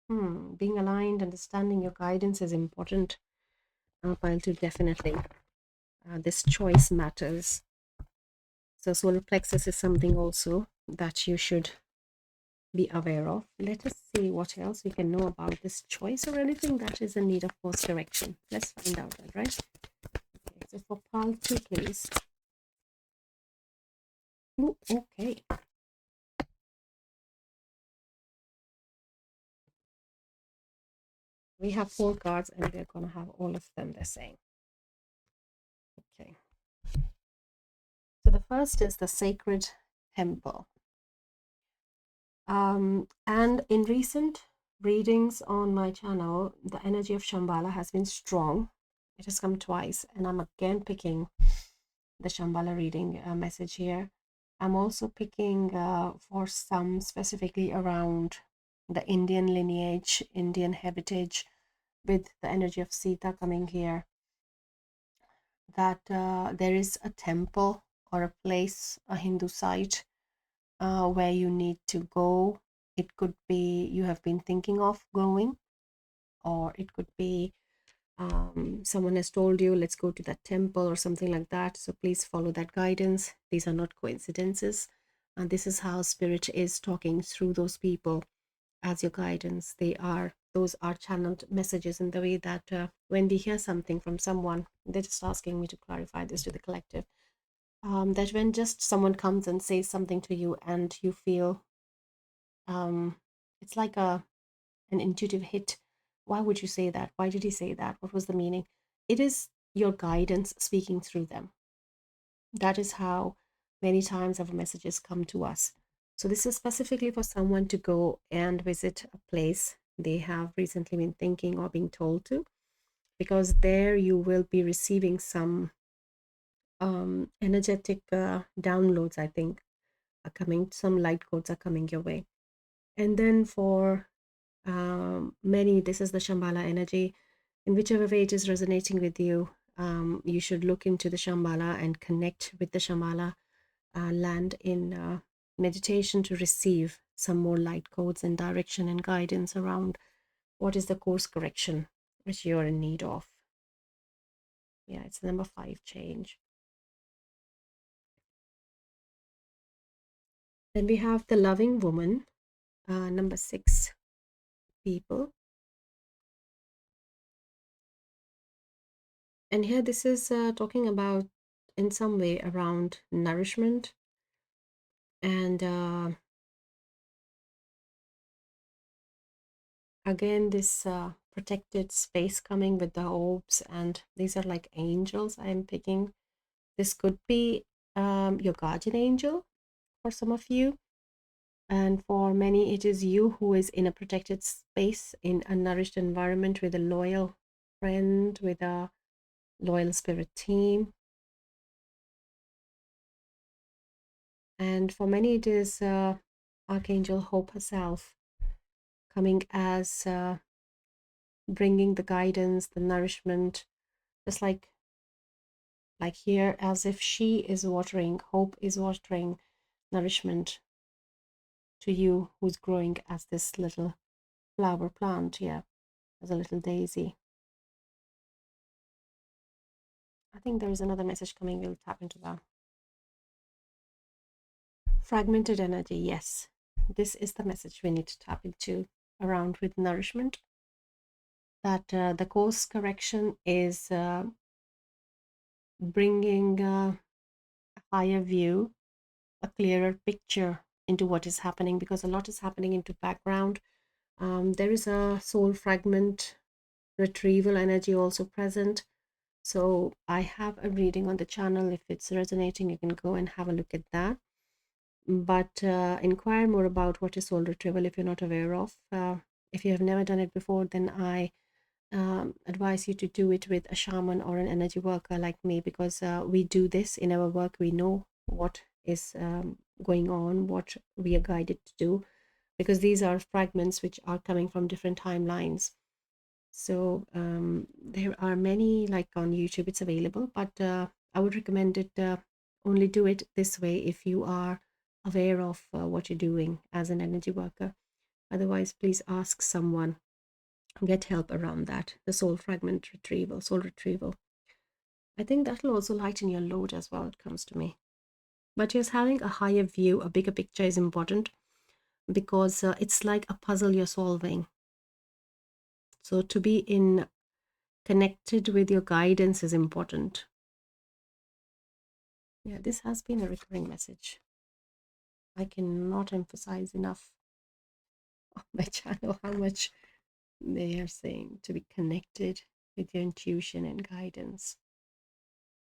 being aligned, understanding your guidance is important, while to definitely this choice matters. So solar plexus is something also that you should be aware of. Let us see what else we can know about this choice or anything that is in need of course correction. Let's find out that, right? Okay, so for pile 2, please. Ooh, okay. We have 4 cards and we're going to have all of them the same. Okay. So the first is the Sacred Temple. And in recent readings on my channel, the energy of Shambhala has been strong. It has come twice, and I'm again picking the Shambhala reading message here. I'm also picking for some specifically around the Indian lineage, Indian heritage, with the energy of Sita coming here, that there is a temple or a place, a Hindu site, where you need to go. It could be you have been thinking of going, or it could be someone has told you, let's go to that temple or something like that. So please follow that guidance. These are not coincidences. And this is how Spirit is talking through those people as your guidance. Those are channeled messages in the way that when we hear something from someone, they're just asking me to clarify this to the collective. That when just someone comes and says something to you and you feel it's like an intuitive hit. Why would you say that? Why did he say that? What was the meaning? It is your guidance speaking through them. That is how many times our messages come to us. So this is specifically for someone to go and visit a place they have recently been thinking or being told to, because there you will be receiving some energetic downloads, I think, are coming. Some light codes are coming your way. And then for many, this is the Shambhala energy. In whichever way it is resonating with you, you should look into the Shambhala and connect with the Shambhala land in meditation to receive some more light codes and direction and guidance around what is the course correction which you're in need of. Yeah, it's number 5 change. Then we have the loving woman, number 6 people. And here this is talking about in some way around nourishment and again this protected space coming with the orbs, and these are like angels I'm picking. This could be your guardian angel for some of you, and for many it is you who is in a protected space in a nourished environment with a loyal friend, with a loyal spirit team. And for many it is Archangel Hope herself coming as bringing the guidance, the nourishment, just like here, as if she is watering, Hope is watering nourishment to you who's growing as this little flower plant, yeah, as a little daisy. I think there is another message coming, we'll tap into that. Fragmented energy, yes, this is the message we need to tap into around with nourishment, that the course correction is bringing a higher view, a clearer picture into what is happening, because a lot is happening into background. There is a soul fragment retrieval energy also present. So I have a reading on the channel. If it's resonating, you can go and have a look at that. But inquire more about what is soul retrieval if you're not aware of. If you have never done it before, then I advise you to do it with a shaman or an energy worker like me, because we do this in our work. We know what is going on, what we are guided to do, because these are fragments which are coming from different timelines. So there are many, like on YouTube, it's available, but I would recommend it, only do it this way if you are aware of what you're doing as an energy worker. Otherwise, please ask someone, get help around that. The soul fragment retrieval, soul retrieval. I think that will also lighten your load as well, it comes to me. But yes, having a higher view, a bigger picture is important, because it's like a puzzle you're solving. So to be in connected with your guidance is important. Yeah, this has been a recurring message. I cannot emphasize enough on my channel how much they are saying to be connected with your intuition and guidance.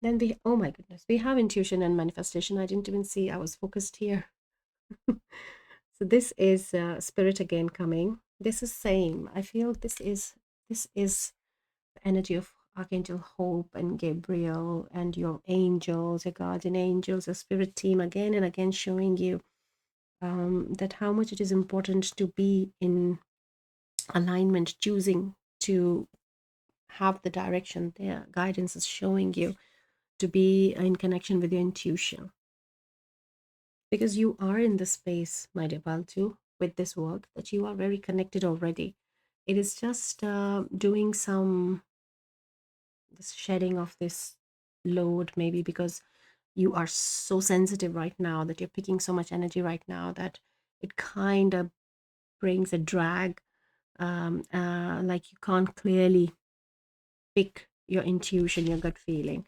Then we, oh my goodness, we have intuition and manifestation. I didn't even see, I was focused here. So this is spirit again coming. This is same. I feel this is the energy of Archangel Hope and Gabriel and your angels, your guardian angels, your spirit team, again and again showing you that how much it is important to be in alignment, choosing to have the direction their guidance is showing you, to be in connection with your intuition. Because you are in the space, my dear Baltu, with this work, that you are very connected already. It is just doing some this shedding of this load, maybe because you are so sensitive right now, that you're picking so much energy right now, that it kind of brings a drag, like you can't clearly pick your intuition, your gut feeling.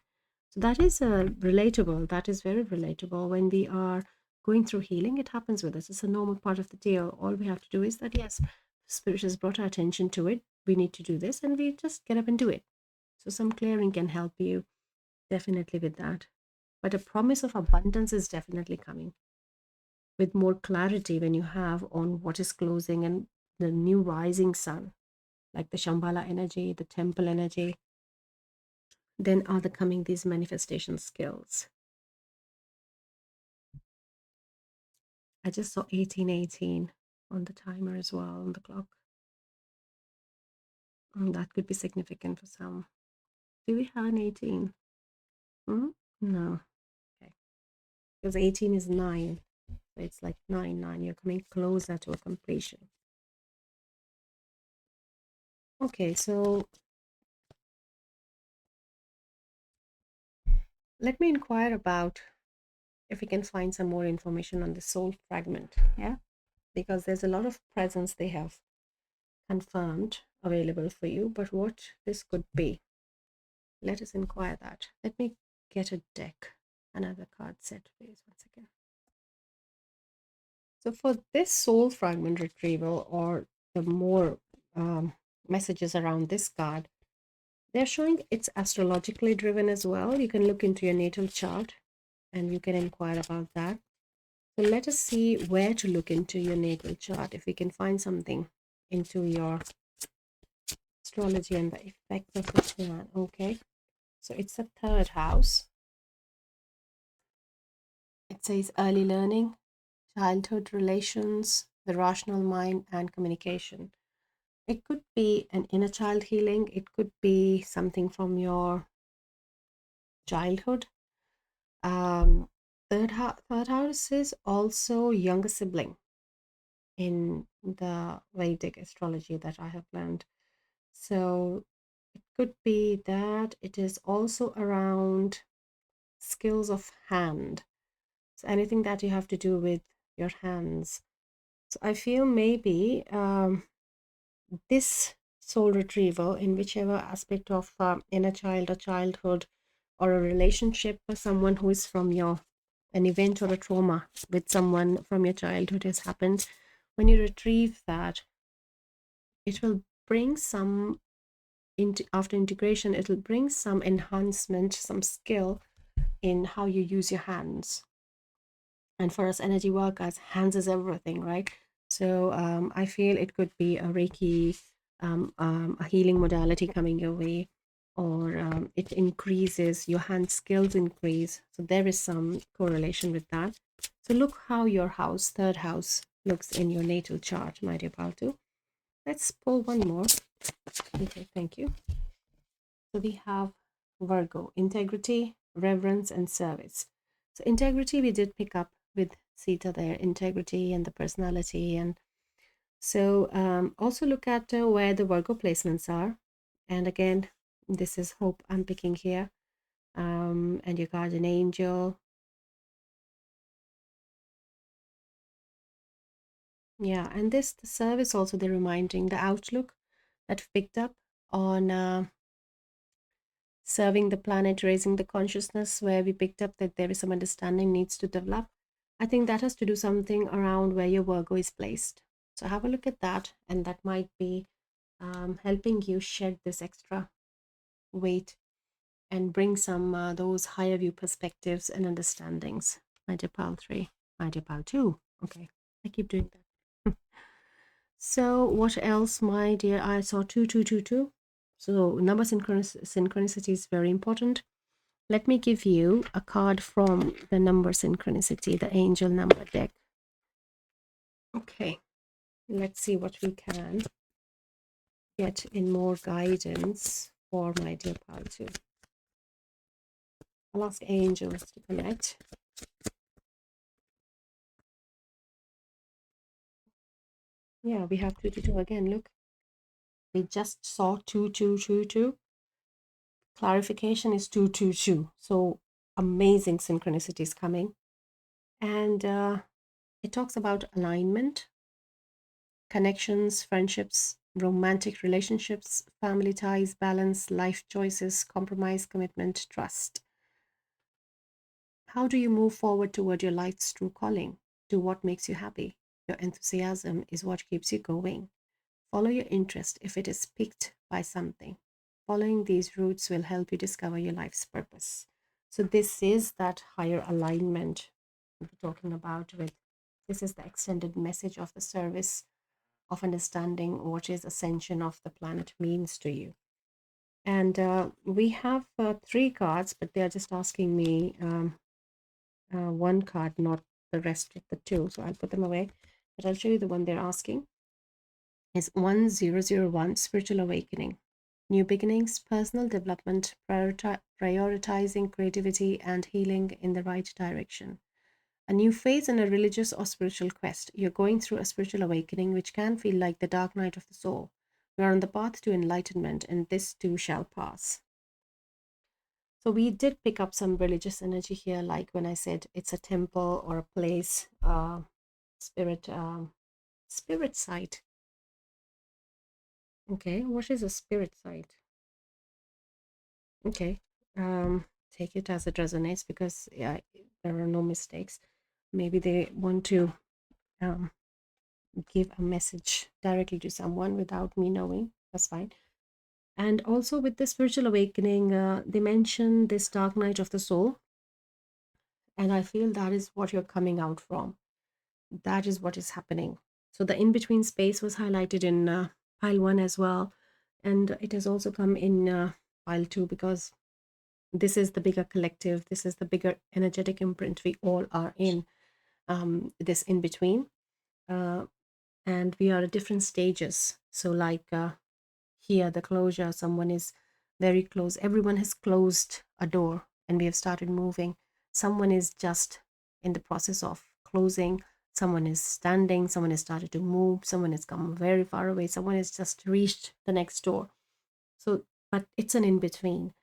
So that is relatable. That is very relatable. When we are going through healing, it happens with us. It's a normal part of the deal. All we have to do is that, yes, spirit has brought our attention to it. We need to do this, and we just get up and do it. So some clearing can help you definitely with that. But a promise of abundance is definitely coming with more clarity when you have on what is closing and the new rising sun, like the Shambhala energy, the temple energy. Then are the coming these manifestation skills. I just saw 1818 on the timer as well, on the clock. That could be significant for some. Do we have an 18? No. Okay. Because 18 is 9. So it's like 9, 9. You're coming closer to a completion. Okay, so let me inquire about if we can find some more information on the soul fragment. Yeah. Because there's a lot of presence they have confirmed available for you, but what this could be, let us inquire that. Let me get a deck, another card set, please, once again. So for this soul fragment retrieval, or the more messages around this card, they're showing it's astrologically driven as well. You can look into your natal chart and you can inquire about that. So let us see where to look into your natal chart, if we can find something into your astrology and the effect of the plan. Okay, so it's the third house. It says early learning, childhood relations, the rational mind, and communication. It could be an inner child healing, it could be something from your childhood. Third house is also younger sibling in the Vedic astrology that I have learned. So it could be that it is also around skills of hand. So anything that you have to do with your hands. So I feel maybe this soul retrieval, in whichever aspect of inner child or childhood, or a relationship with someone who is from your, an event or a trauma with someone from your childhood has happened, when you retrieve that, it will bring some, after integration, it will bring some enhancement, some skill in how you use your hands. And for us energy workers, hands is everything, right? So I feel it could be a Reiki, a healing modality coming your way, or it increases, your hand skills increase. So there is some correlation with that. So look how your house, third house, looks in your natal chart, my dear Paltu. Let's pull one more. Okay, thank you. So we have Virgo, integrity, reverence, and service. So integrity we did pick up with Sita there, integrity and the personality. And so also look at where the Virgo placements are. And again, this is hope I'm picking here. And your guardian angel. Yeah, and this, the service also, they're reminding the outlook that we picked up on serving the planet, raising the consciousness, where we picked up that there is some understanding needs to develop. I think that has to do something around where your Virgo is placed. So have a look at that, and that might be helping you shed this extra weight and bring some those higher view perspectives and understandings. My dear Pal 3, my dear Pal 2. Okay, I keep doing that. So what else, my dear? I saw 2222. So number synchronicity is very important. Let me give you a card from the number synchronicity, the angel number deck. Okay, let's see what we can get in more guidance for my dear Pal 2. I'll ask angels to connect. Yeah, we have 222 again. Look, we just saw 2222. Clarification is 222. So amazing synchronicities coming. And it talks about alignment, connections, friendships, romantic relationships, family ties, balance, life choices, compromise, commitment, trust. How do you move forward toward your life's true calling? Do what makes you happy. Your enthusiasm is what keeps you going. Follow your interest if it is piqued by something. Following these routes will help you discover your life's purpose. So this is that higher alignment we're talking about with. This is the extended message of the service of understanding what is ascension of the planet means to you. And we have 3 cards, but they are just asking me one card, not the rest of the 2. So I'll put them away, but I'll show you the one they're asking. Is 1001, spiritual awakening, new beginnings, personal development, prioritizing creativity and healing in the right direction. A new phase in a religious or spiritual quest. You're going through a spiritual awakening, which can feel like the dark night of the soul. We are on the path to enlightenment, and this too shall pass. So we did pick up some religious energy here, like when I said it's a temple or a place, spirit, spirit site. Okay, what is a spirit site? Okay, take it as it resonates, because yeah, there are no mistakes. Maybe they want to um, give a message directly to someone without me knowing. That's fine. And also with the spiritual awakening, they mention this dark night of the soul, and I feel that is what you're coming out from. That is what is happening. So the in between space was highlighted in pile 1 as well, and it has also come in pile 2, because this is the bigger collective, this is the bigger energetic imprint we all are in, this in between, and we are at different stages. So like here, the closure, someone is very close, everyone has closed a door and we have started moving. Someone is just in the process of closing, someone is standing, someone has started to move, someone has come very far away, someone has just reached the next door. So but it's an in between.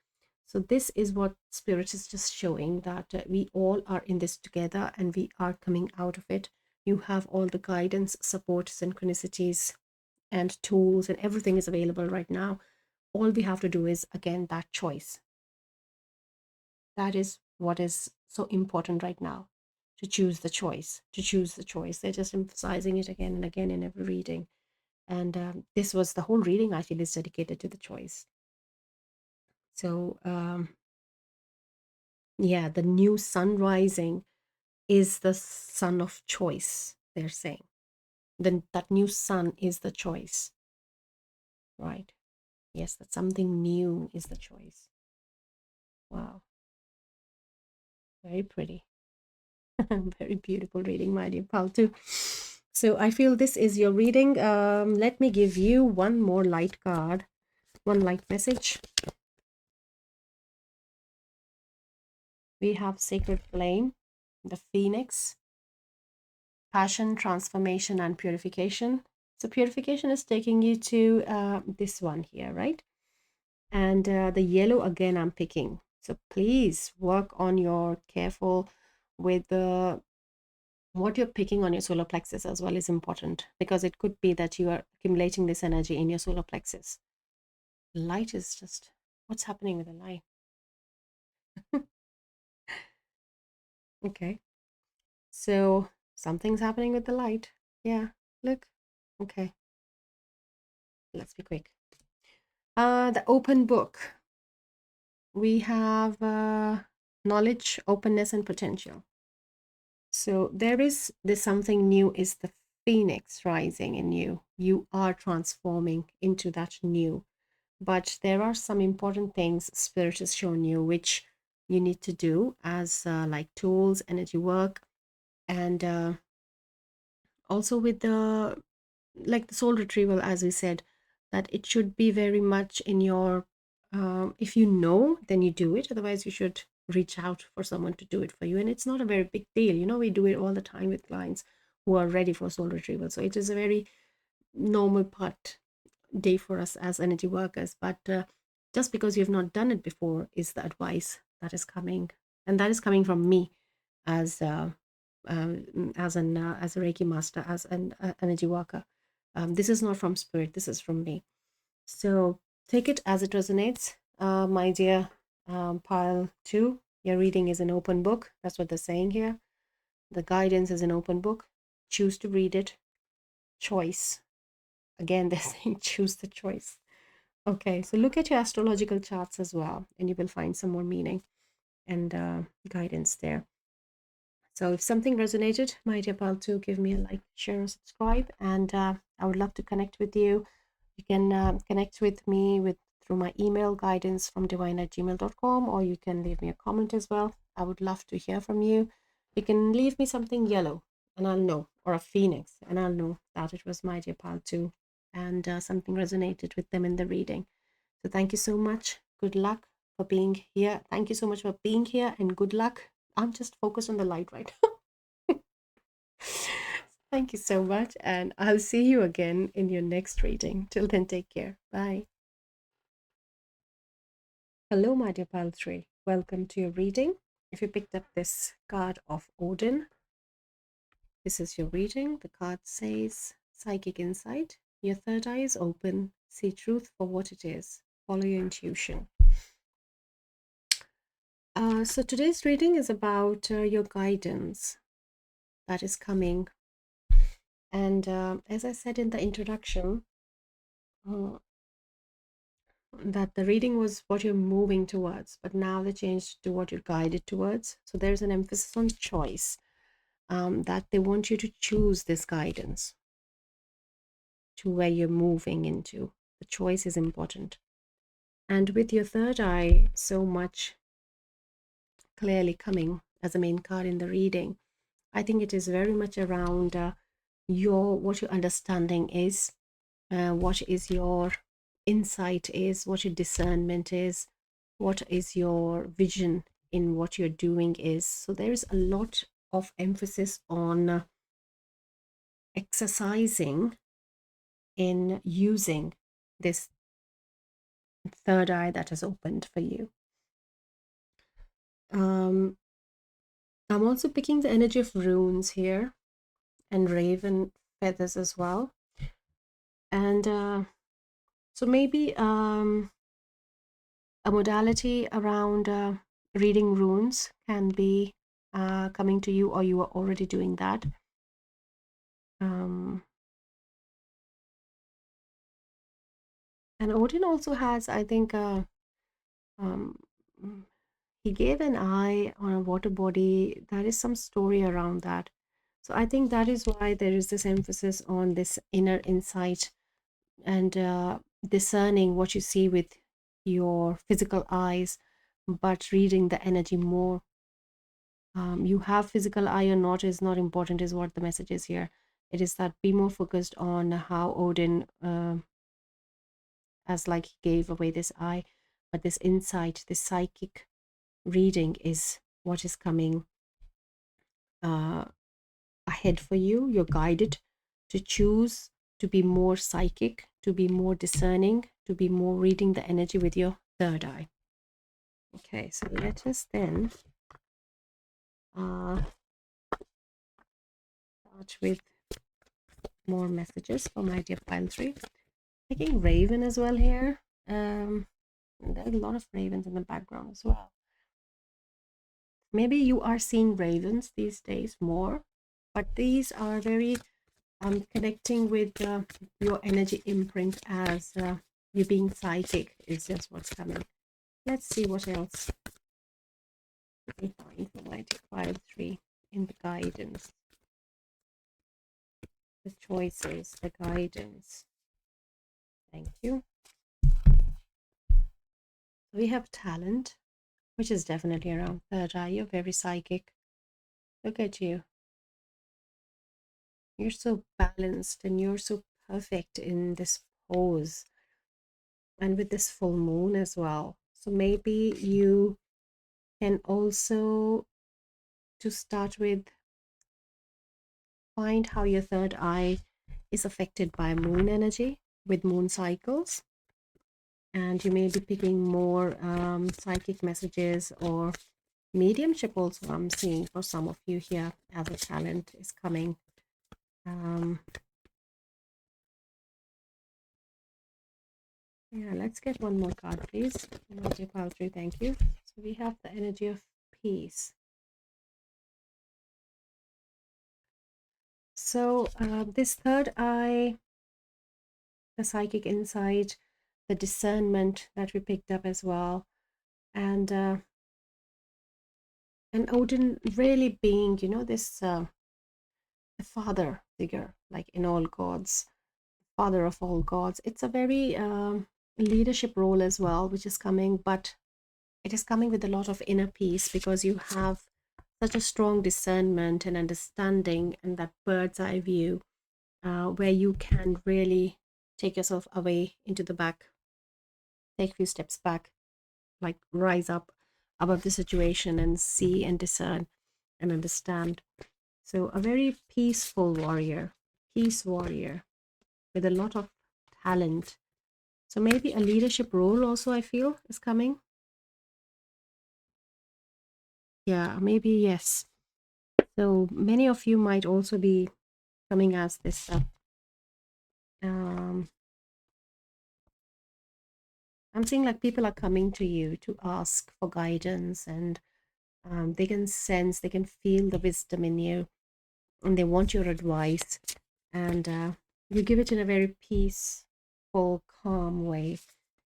So this is what spirit is just showing, that we all are in this together and we are coming out of it. You have all the guidance, support, synchronicities, and tools, and everything is available right now. All we have to do is, again, that choice. That is what is so important right now, to choose the choice, to choose the choice. They're just emphasizing it again and again in every reading. And this was the whole reading, I feel, is dedicated to the choice. So, yeah, the new sun rising is the sun of choice, they're saying. Then that new sun is the choice, right? Yes, that something new is the choice. Wow, very pretty. Very beautiful reading, my dear Paltu. So I feel this is your reading. Let me give you one more light card, one light message. We have Sacred Flame, the Phoenix, Passion, Transformation, and Purification. So purification is taking you to this one here, right? And the yellow again I'm picking. So please work on your careful with the what you're picking on your solar plexus as well is important, because it could be that you are accumulating this energy in your solar plexus. Light is just, what's happening with the light? Okay, so something's happening with the light. Yeah, look. Okay, let's be quick. The open book. We have knowledge, openness, and potential. So there's something new, is the phoenix rising in you. You are transforming into that new. But there are some important things Spirit has shown you which you need to do as like tools, energy work, and also with the like the soul retrieval, as we said, that it should be very much in your if you know, then you do it. Otherwise, you should reach out for someone to do it for you. And it's not a very big deal. You know, we do it all the time with clients who are ready for soul retrieval. So it is a very normal part day for us as energy workers. But just because you've not done it before is the advice that is coming, and that is coming from me as as a Reiki master, as an energy worker. This is not from Spirit. This is from me. So take it as it resonates, my dear pile two. Your reading is an open book. That's what they're saying here. The guidance is an open book. Choose to read it. Choice. Again, they're saying choose the choice. Okay, so look at your astrological charts as well, and you will find some more meaning and guidance there. So if something resonated, my dear pal, to give me a like, share, or subscribe, and I would love to connect with you. You can connect with me with through my email, guidance from divine@gmail.com, or you can leave me a comment as well. I would love to hear from you. You can leave me something yellow, and I'll know, or a phoenix, and I'll know that it was my dear pal too, and something resonated with them in the reading. So thank you so much. Good luck for being here. Thank you so much for being here, and good luck. I'm just focused on the light right now. Thank you so much, and I'll see you again in your next reading. Till then, take care. Bye. Hello, my dear pal 3. Welcome to your reading. If you picked up this card of Odin, this is your reading. The card says Psychic Insight. Your third eye is open. See truth for what it is. Follow your intuition. So today's reading is about your guidance that is coming. And as I said in the introduction, uh, that the reading was what you're moving towards, but now they changed to what you're guided towards. So there's an emphasis on choice, that they want you to choose this guidance to where you're moving into. The choice is important. And with your third eye so much clearly coming as a main card in the reading, I think it is very much around what your understanding is, what is your insight is, what your discernment is, what is your vision in what you're doing is. So there is a lot of emphasis on exercising in using this third eye that has opened for you. I'm also picking the energy of runes here and raven feathers as well. And so maybe a modality around reading runes can be coming to you, or you are already doing that. And Odin also has, I think, um, he gave an eye on a water body. There is some story around that. So I think that is why there is this emphasis on this inner insight and discerning what you see with your physical eyes, but reading the energy more. You have physical eye or not is not important, is what the message is here. It is that be more focused on how Odin, as like he gave away this eye, but this insight, this psychic reading is what is coming ahead for you. You're guided to choose to be more psychic, to be more discerning, to be more reading the energy with your third eye. Okay, so let us then start with more messages for my dear pile 3. Taking Raven as well here. There's a lot of ravens in the background as well. Maybe you are seeing ravens these days more, but these are very connecting with your energy imprint as you being psychic is just what's coming. Let's see what else we find for my dear pile 3 in the guidance. The choices, the guidance. Thank you. We have talent, which is definitely around third eye. You're very psychic. Look at you. You're so balanced and you're so perfect in this pose. And with this full moon as well. So maybe you can also, to start with, find how your third eye is affected by moon energy with moon cycles. And you may be picking more psychic messages or mediumship also. I'm seeing for some of you here as a talent is coming. Yeah, let's get one more card, please. Energy pile 3, thank you. So we have the energy of peace. So this third eye, the psychic insight, the discernment that we picked up as well, and Odin really being, you know, this the father figure, like in all gods, father of all gods. It's a very leadership role as well, which is coming, but it is coming with a lot of inner peace because you have such a strong discernment and understanding and that bird's eye view where you can really take yourself away into the back, take a few steps back, like rise up above the situation and see and discern and understand. So a very peaceful warrior, peace warrior with a lot of talent. So maybe a leadership role also, I feel, is coming. Yeah, maybe yes. So many of you might also be coming as this I'm seeing like people are coming to you to ask for guidance, and they can sense, they can feel the wisdom in you, and they want your advice, and you give it in a very peaceful, calm way,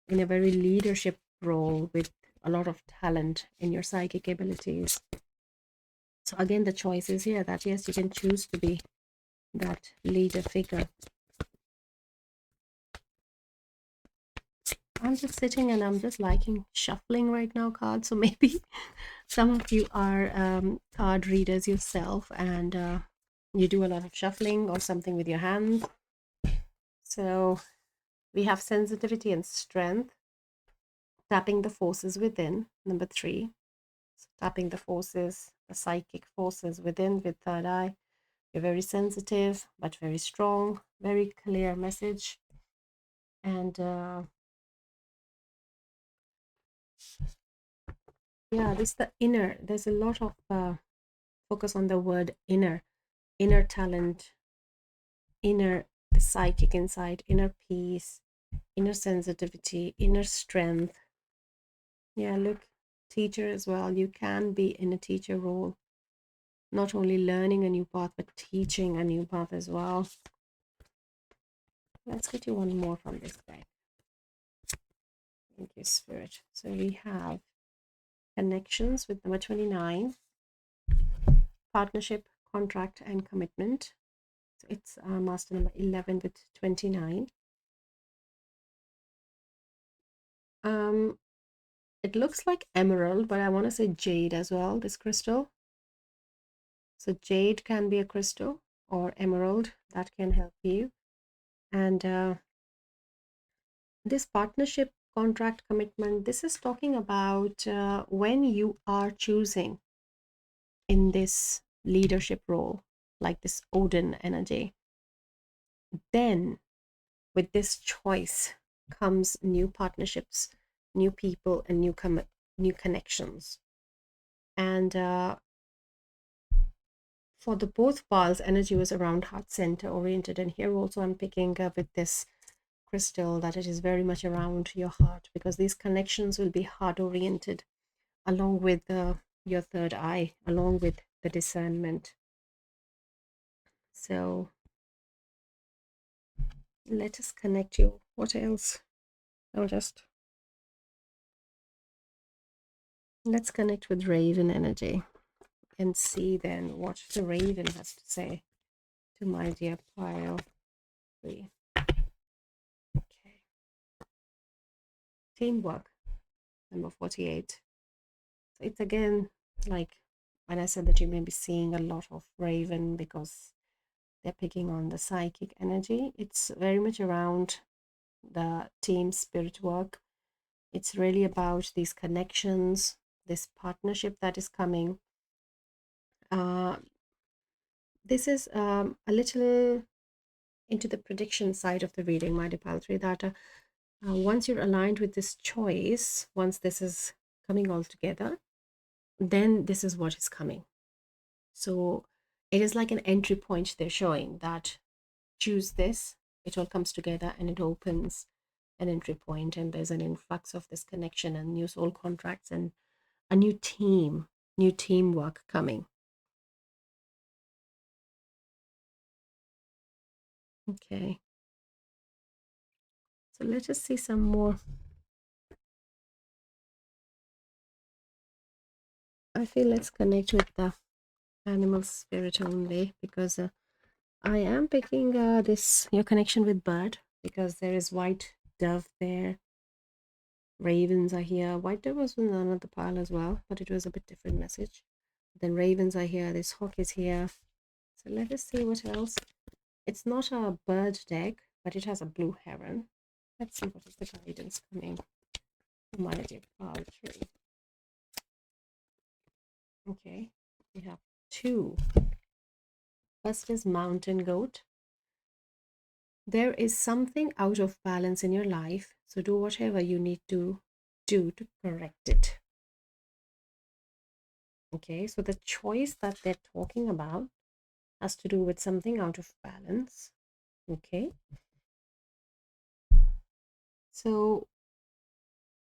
in a very leadership role with a lot of talent in your psychic abilities. So again, the choice is here that yes, you can choose to be that leader figure. I'm just sitting and I'm just liking shuffling right now cards. So maybe some of you are card readers yourself and you do a lot of shuffling or something with your hands. So we have sensitivity and strength, tapping the forces within, number 3. So tapping the forces, the psychic forces within with third eye. You're very sensitive, but very strong, very clear message. And yeah, this the inner. There's a lot of focus on the word inner talent, inner psychic insight, inner peace, inner sensitivity, inner strength. Yeah, look, teacher as well. You can be in a teacher role, not only learning a new path, but teaching a new path as well. Let's get you one more from this deck. Thank you, Spirit. So we have connections with number 29, partnership, contract, and commitment. So it's master number 11 with 29. It looks like emerald, but I want to say jade as well, this crystal. So jade can be a crystal, or emerald, that can help you. And this partnership, contract, commitment, this is talking about when you are choosing in this leadership role, like this Odin energy, then with this choice comes new partnerships, new people, and new connections. And for the both Pals, energy was around heart center oriented. And here also I'm picking up with this crystal that it is very much around your heart, because these connections will be heart oriented, along with your third eye, along with the discernment. So let us connect you. What else? I'll just let's connect with Raven energy and see then what the Raven has to say to my dear pile 3. Okay. Teamwork, number 48. So it's again like when I said that you may be seeing a lot of Raven because they're picking on the psychic energy. It's very much around the team spirit work. It's really about these connections, this partnership that is coming. This is a little into the prediction side of the reading, my Dipaltri, that once you're aligned with this choice, once this is coming all together, then this is what is coming. So it is like an entry point they're showing that choose this, it all comes together and it opens an entry point, and there's an influx of this connection and new soul contracts and a new teamwork coming. Okay. So let us see some more. I feel let's connect with the animal spirit only, because I am picking this your connection with bird, because there is white dove there. Ravens are here. White dove was in another pile as well, but it was a bit different message. Then ravens are here. This hawk is here. So let us see what else. It's not a bird deck, but it has a blue heron. Let's see what is the guidance coming from my dear pile 3. Okay, we have 2. First is mountain goat. There is something out of balance in your life, so do whatever you need to do to correct it. Okay, so the choice that they're talking about has to do with something out of balance. Okay, so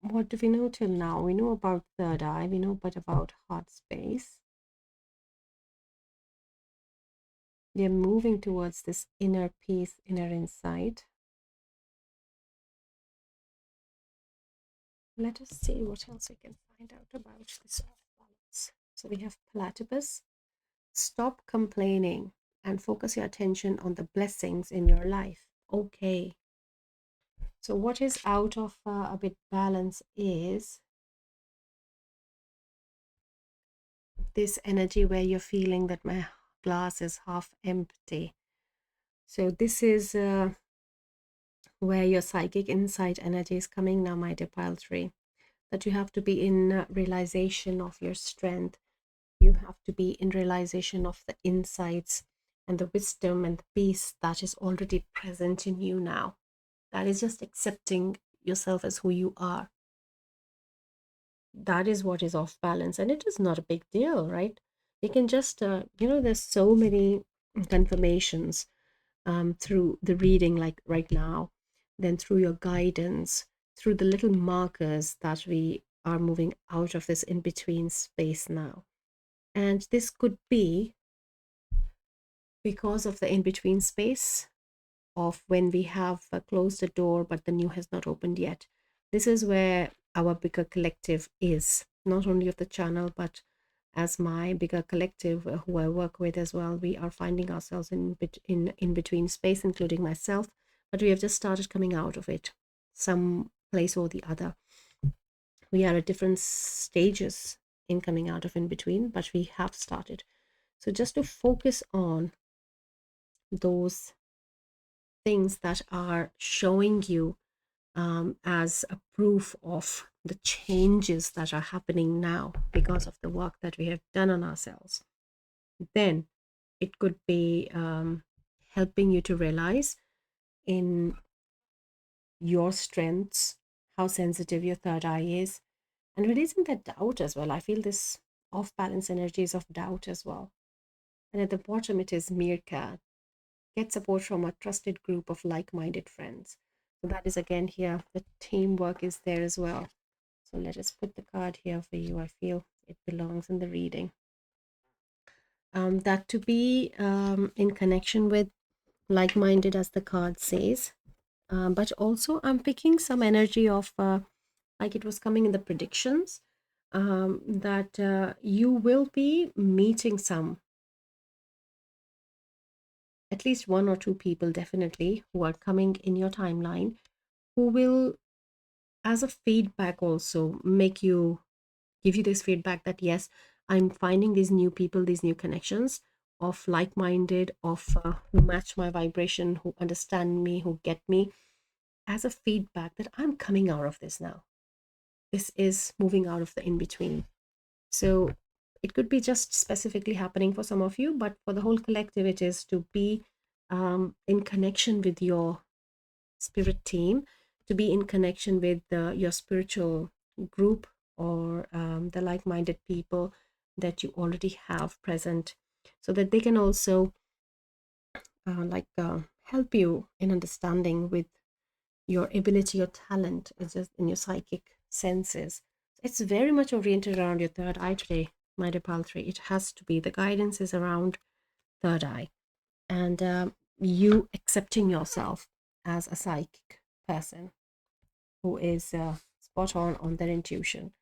what do we know till now? We know about third eye, we know but about heart space. We are moving towards this inner peace, inner insight. Let us see what else we can find out about this off balance. So we have platypus. Stop complaining and focus your attention on the blessings in your life. Okay. So what is out of a bit balance is this energy where you're feeling that my glass is half empty. So this is where your psychic insight energy is coming now, my dear pile 3. That you have to be in realization of your strength. You have to be in realization of the insights and the wisdom and the peace that is already present in you now. That is just accepting yourself as who you are. That is what is off balance, and it is not a big deal, right? You can just there's so many confirmations through the reading, like right now, then through your guidance, through the little markers that we are moving out of this in between space now. And this could be because of the in between space of when we have closed a door but the new has not opened yet. This is where our bigger collective is, not only of the channel but as my bigger collective who I work with as well. We are finding ourselves in between space, including myself, but we have just started coming out of it some place or the other. We are at different stages in coming out of in between, but we have started. So just to focus on those things that are showing you as a proof of the changes that are happening now because of the work that we have done on ourselves, then it could be helping you to realize in your strengths, how sensitive your third eye is, and releasing that doubt as well. I feel this off balance energies of doubt as well. And at the bottom, it is Meerkat. Get support from a trusted group of like minded friends. So that is again here, the teamwork is there as well. So let us put the card here for you. I feel it belongs in the reading. That to be in connection with like minded, as the card says. But also, I'm picking some energy of like it was coming in the predictions that you will be meeting some, at least one or two people definitely, who are coming in your timeline, who will, as a feedback, also make you give you this feedback that yes, I'm finding these new people, these new connections of like-minded, of who match my vibration, who understand me, who get me, as a feedback that I'm coming out of this now. This is moving out of the in between. So it could be just specifically happening for some of you, but for the whole collective, it is to be in connection with your spirit team, to be in connection with your spiritual group, or the like minded people that you already have present, so that they can also help you in understanding with your ability or talent is just in your psychic senses. It's very much oriented around your third eye today, my dear Paltry. It has to be. The guidance is around third eye, and you accepting yourself as a psychic person who is spot on their intuition.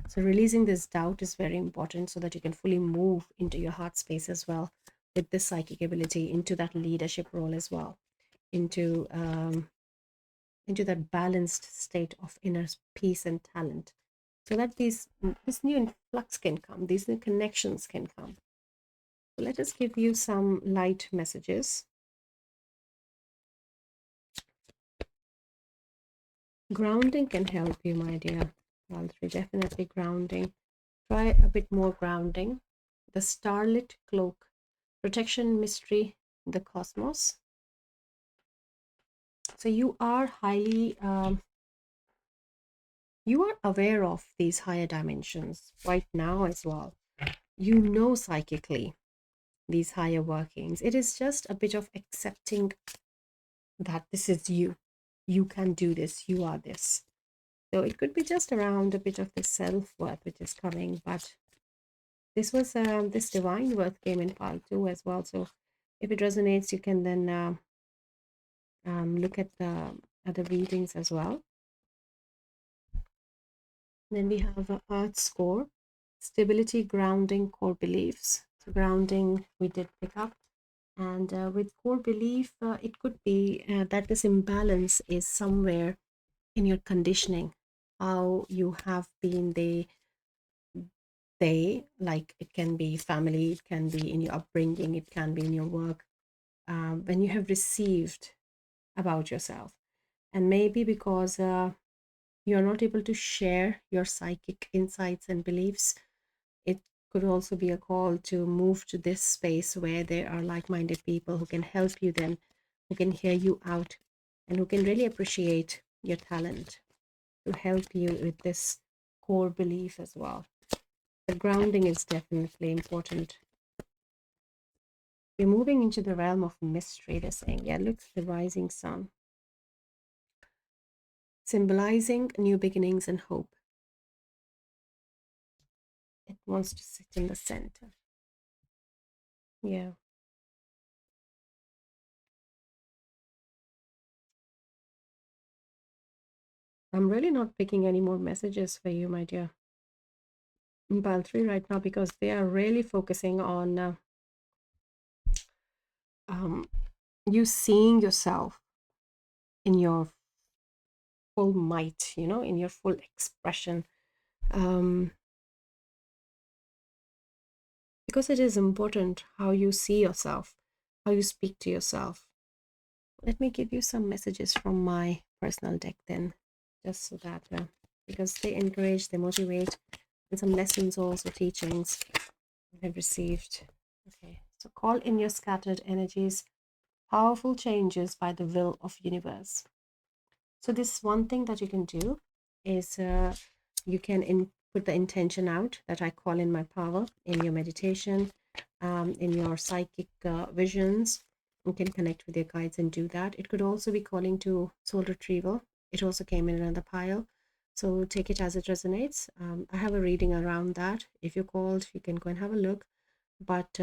So releasing this doubt is very important so that you can fully move into your heart space as well, with this psychic ability, into that leadership role as well, into that balanced state of inner peace and talent, so that this new influx can come, these new connections can come. So let us give you some light messages. Grounding can help you, my dear Valtteri. Definitely grounding. Try a bit more grounding. The starlit cloak, protection, mystery, the cosmos. So you are highly you are aware of these higher dimensions right now as well. You know psychically these higher workings. It is just a bit of accepting that this is you. You can do this. You are this. So it could be just around a bit of the self worth which is coming, but this was this divine worth came in part two as well. So if it resonates, you can then look at the other readings as well. Then we have a earth score, stability, grounding, core beliefs. So grounding we did pick up. And with core belief, it could be that this imbalance is somewhere in your conditioning, how you have been they, like it can be family, it can be in your upbringing, it can be in your work, when you have received about yourself. And maybe because you're not able to share your psychic insights and beliefs, it could also be a call to move to this space where there are like-minded people who can help you then, who can hear you out, and who can really appreciate your talent, to help you with this core belief as well. The grounding is definitely important. We're moving into the realm of mystery, they're saying. Yeah, look, the rising sun, symbolizing new beginnings and hope. It wants to sit in the center. Yeah. I'm really not picking any more messages for you, my dear Baltri, right now, because they are really focusing on um, you seeing yourself in your full might, in your full expression. um, because it is important how you see yourself, how you speak to yourself. Let me give you some messages from my personal deck then, just so that, because they encourage, they motivate, and some lessons also, teachings I've received. Okay, so call in your scattered energies, powerful changes by the will of universe. So this one thing that you can do is you can put the intention out that I call in my power in your meditation, in your psychic visions. You can connect with your guides and do that. It could also be calling to soul retrieval. It also came in another pile. So take it as it resonates. I have a reading around that. If you're called, you can go and have a look. But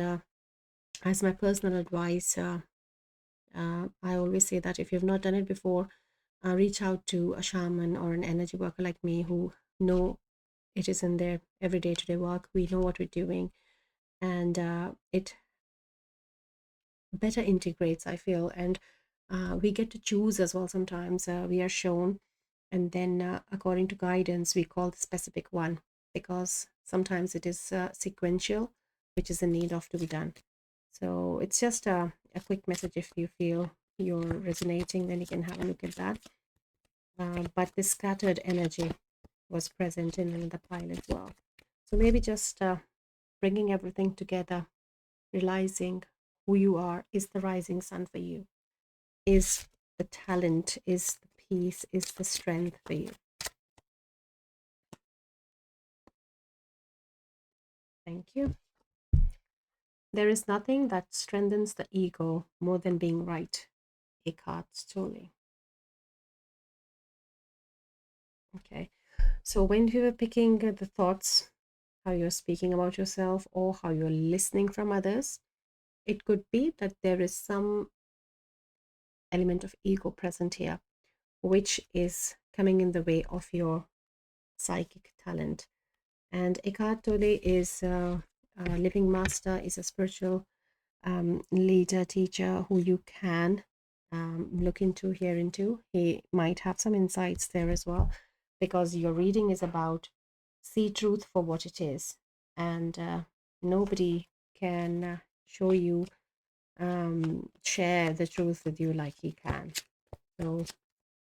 as my personal advice, I always say that if you've not done it before, reach out to a shaman or an energy worker like me who know it is in their everyday to day work. We know what we're doing, and it better integrates, I feel. And we get to choose as well. Sometimes we are shown, and then according to guidance, we call the specific one, because sometimes it is sequential, which is in need of to be done. So it's just a quick message. If you feel you're resonating, then you can have a look at that. But this scattered energy was present in another pile as well. So maybe just bringing everything together, realizing who you are is the rising sun for you, is the talent, is the peace, is the strength for you. Thank you. There is nothing that strengthens the ego more than being right. Eckhart Tolle. Okay. So when we were picking the thoughts, how you're speaking about yourself or how you're listening from others, it could be that there is some element of ego present here, which is coming in the way of your psychic talent. And Eckhart Tolle is a living master, is a spiritual leader, teacher who you can look into, hear into. He might have some insights there as well, because your reading is about see truth for what it is, and nobody can show you, share the truth with you like he can. So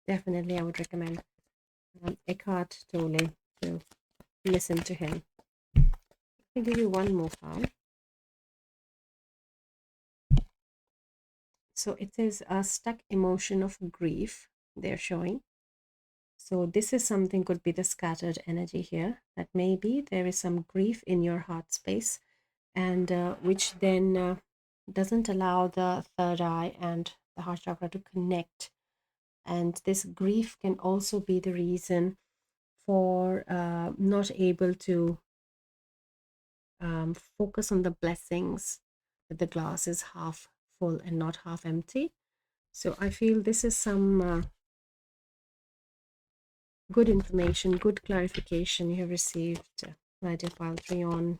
definitely I would recommend Eckhart Tolle, to listen to him. I'll give you one more card. So it is a stuck emotion of grief they're showing. So this is something, could be the scattered energy here, that maybe there is some grief in your heart space, and which then doesn't allow the third eye and the heart chakra to connect. And this grief can also be the reason for not able to focus on the blessings, that the glass is half full and not half empty. So I feel this is some good information, good clarification you have received, my dear pile 3, on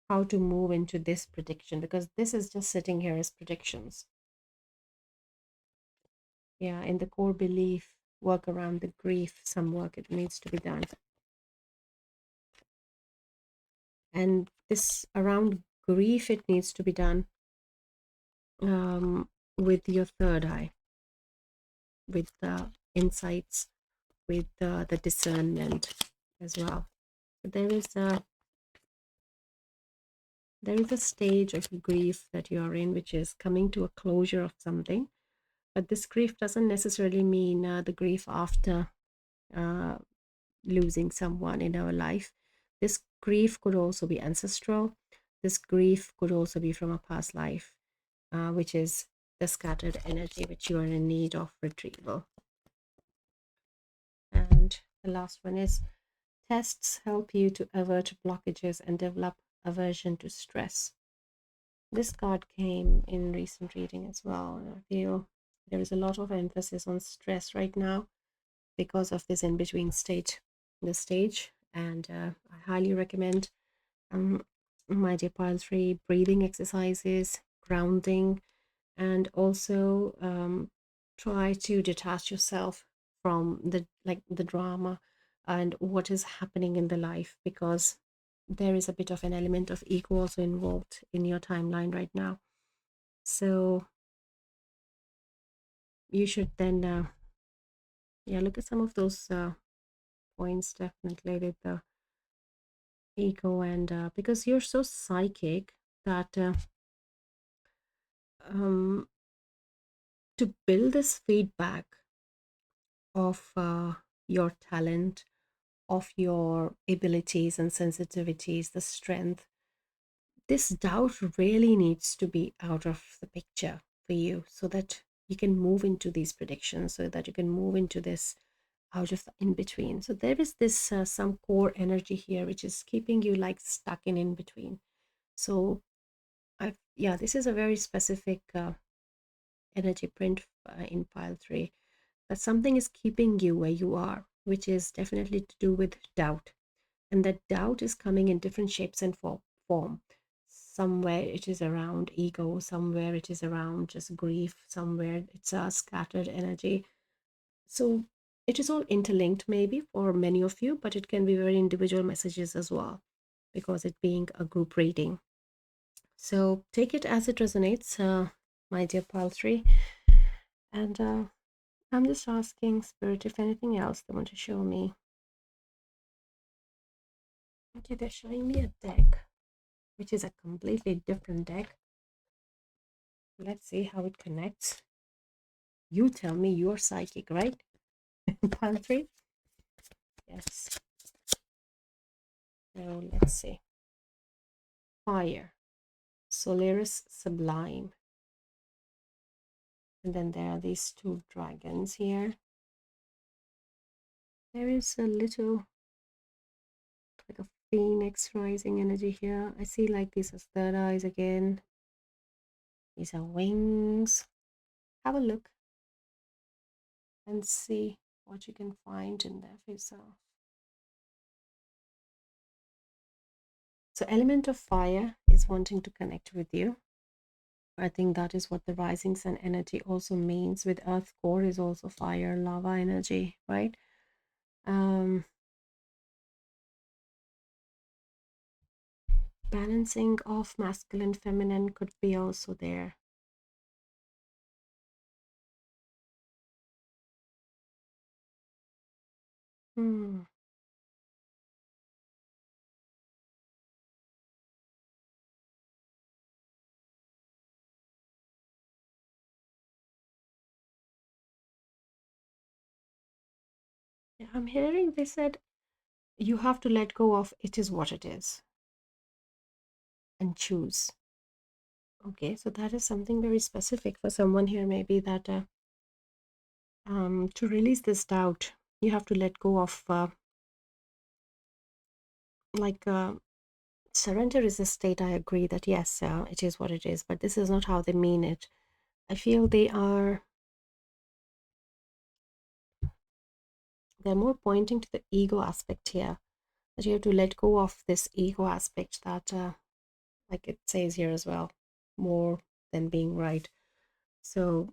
how to move into this prediction, because this is just sitting here as predictions. Yeah, in the core belief, work around the grief, some work it needs to be done. And this around grief, it needs to be done with your third eye, with the insights, with the discernment as well. But there is a stage of grief that you are in, which is coming to a closure of something. But this grief doesn't necessarily mean the grief after uh, losing someone in our life. This grief could also be ancestral. This grief could also be from a past life, which is the scattered energy which you are in need of retrieval. And the last one is tests help you to avert blockages and develop aversion to stress. This card came in recent reading as well, and I feel there is a lot of emphasis on stress right now because of this in-between state, the stage. And I highly recommend, my dear pile 3, breathing exercises, grounding, and also try to detach yourself from the drama, and what is happening in the life, because there is a bit of an element of ego also involved in your timeline right now. So you should then yeah, look at some of those points definitely with the ego, and because you're so psychic that um to build this feedback of your talent, of your abilities and sensitivities, the strength, this doubt really needs to be out of the picture for you, so that you can move into these predictions, so that you can move into this out of the in between. So there is this some core energy here which is keeping you like stuck in between. So yeah, this is a very specific energy print in pile 3, that something is keeping you where you are, which is definitely to do with doubt. And that doubt is coming in different shapes and form. Somewhere it is around ego, somewhere it is around just grief, somewhere it's a scattered energy. So it is all interlinked maybe for many of you, but it can be very individual messages as well, because it being a group reading. So take it as it resonates, my dear pal 3. And I'm just asking Spirit if anything else they want to show me. Okay, they're showing me a deck, which is a completely different deck. Let's see how it connects. You tell me, you're psychic, right? Pile 3? Yes. So let's see. Fire. Solaris Sublime. And then there are these two dragons here. There is a little, like a phoenix rising energy here. I see like these are third eyes again. These are wings. Have a look and see what you can find in there for yourself. So element of fire is wanting to connect with you. I think that is what the rising sun energy also means. With earth core is also fire, lava energy, right? Balancing of masculine, feminine could be also there. Hmm. Yeah, I'm hearing they said you have to let go of it is what it is and choose. Okay, so that is something very specific for someone here, maybe that to release this doubt, you have to let go of like surrender is a state. I agree that yes, it is what it is, but this is not how they mean it. I feel they're more pointing to the ego aspect here, that you have to let go of this ego aspect that like it says here as well, more than being right. So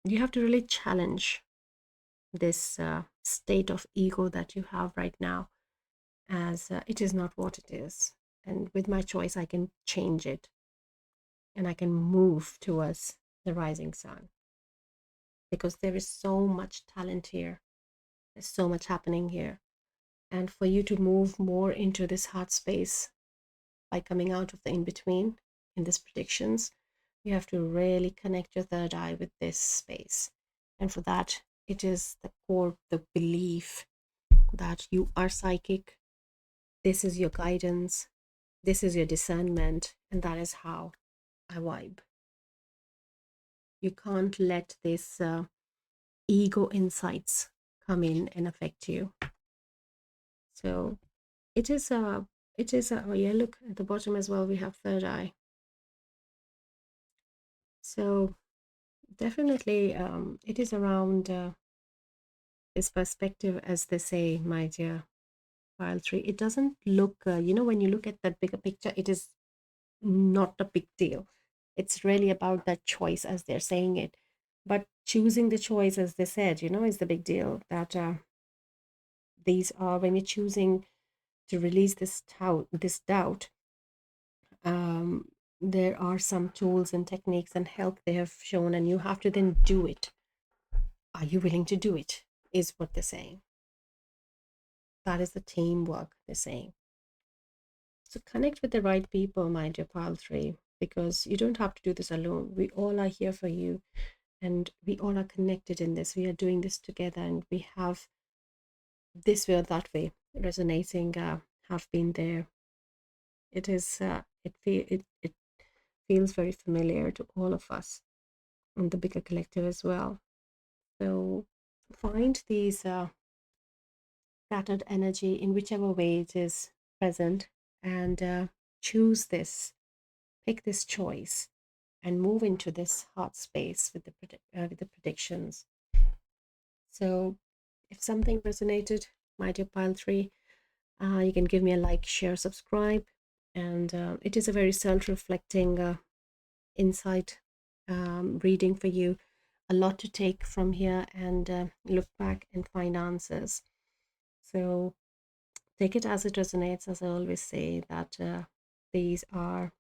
you have to really challenge this state of ego that you have right now, as it is not what it is, and with my choice I can change it, and I can move towards the rising sun, because there is so much talent here, there's so much happening here. And for you to move more into this heart space by coming out of the in between in these predictions, you have to really connect your third eye with this space. And for that, it is the core, the belief that you are psychic. This is your guidance, this is your discernment, and that is how I vibe. You can't let this ego insights come in and affect you. So it is a, oh yeah, look at the bottom as well, we have third eye. So definitely it is around this perspective, as they say, my dear pile 3. It doesn't look when you look at that bigger picture, it is not a big deal. It's really about that choice, as they're saying it. But choosing the choice, as they said, is the big deal. That these are when you're choosing to release this doubt. um, there are some tools and techniques and help they have shown, and you have to then do it. Are you willing to do it? Is what they're saying. That is the teamwork they're saying. So connect with the right people, my dear pile 3, because you don't have to do this alone. We all are here for you, and we all are connected in this. We are doing this together, and we have this way or that way resonating, have been there. It is it feels very familiar to all of us and the bigger collective as well. So find these scattered energy in whichever way it is present, and choose this, pick this choice, and move into this heart space with with the predictions. So if something resonated, my dear pile 3, you can give me a like, share, subscribe. And it is a very self-reflecting insight reading for you. A lot to take from here and look back and find answers. So take it as it resonates, as I always say, that these are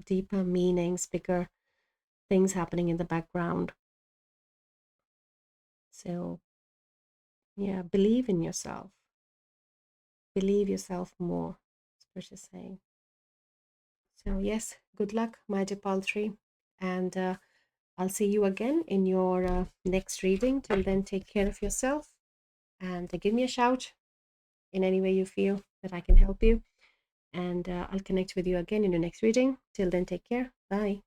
deeper meanings, bigger things happening in the background. So, yeah, believe in yourself. Believe yourself more, as Precious saying. So, yes, good luck, my dear pal 3. And I'll see you again in your next reading. Till then, take care of yourself and give me a shout in any way you feel that I can help you. And I'll connect with you again in the next reading. Till then, take care. Bye.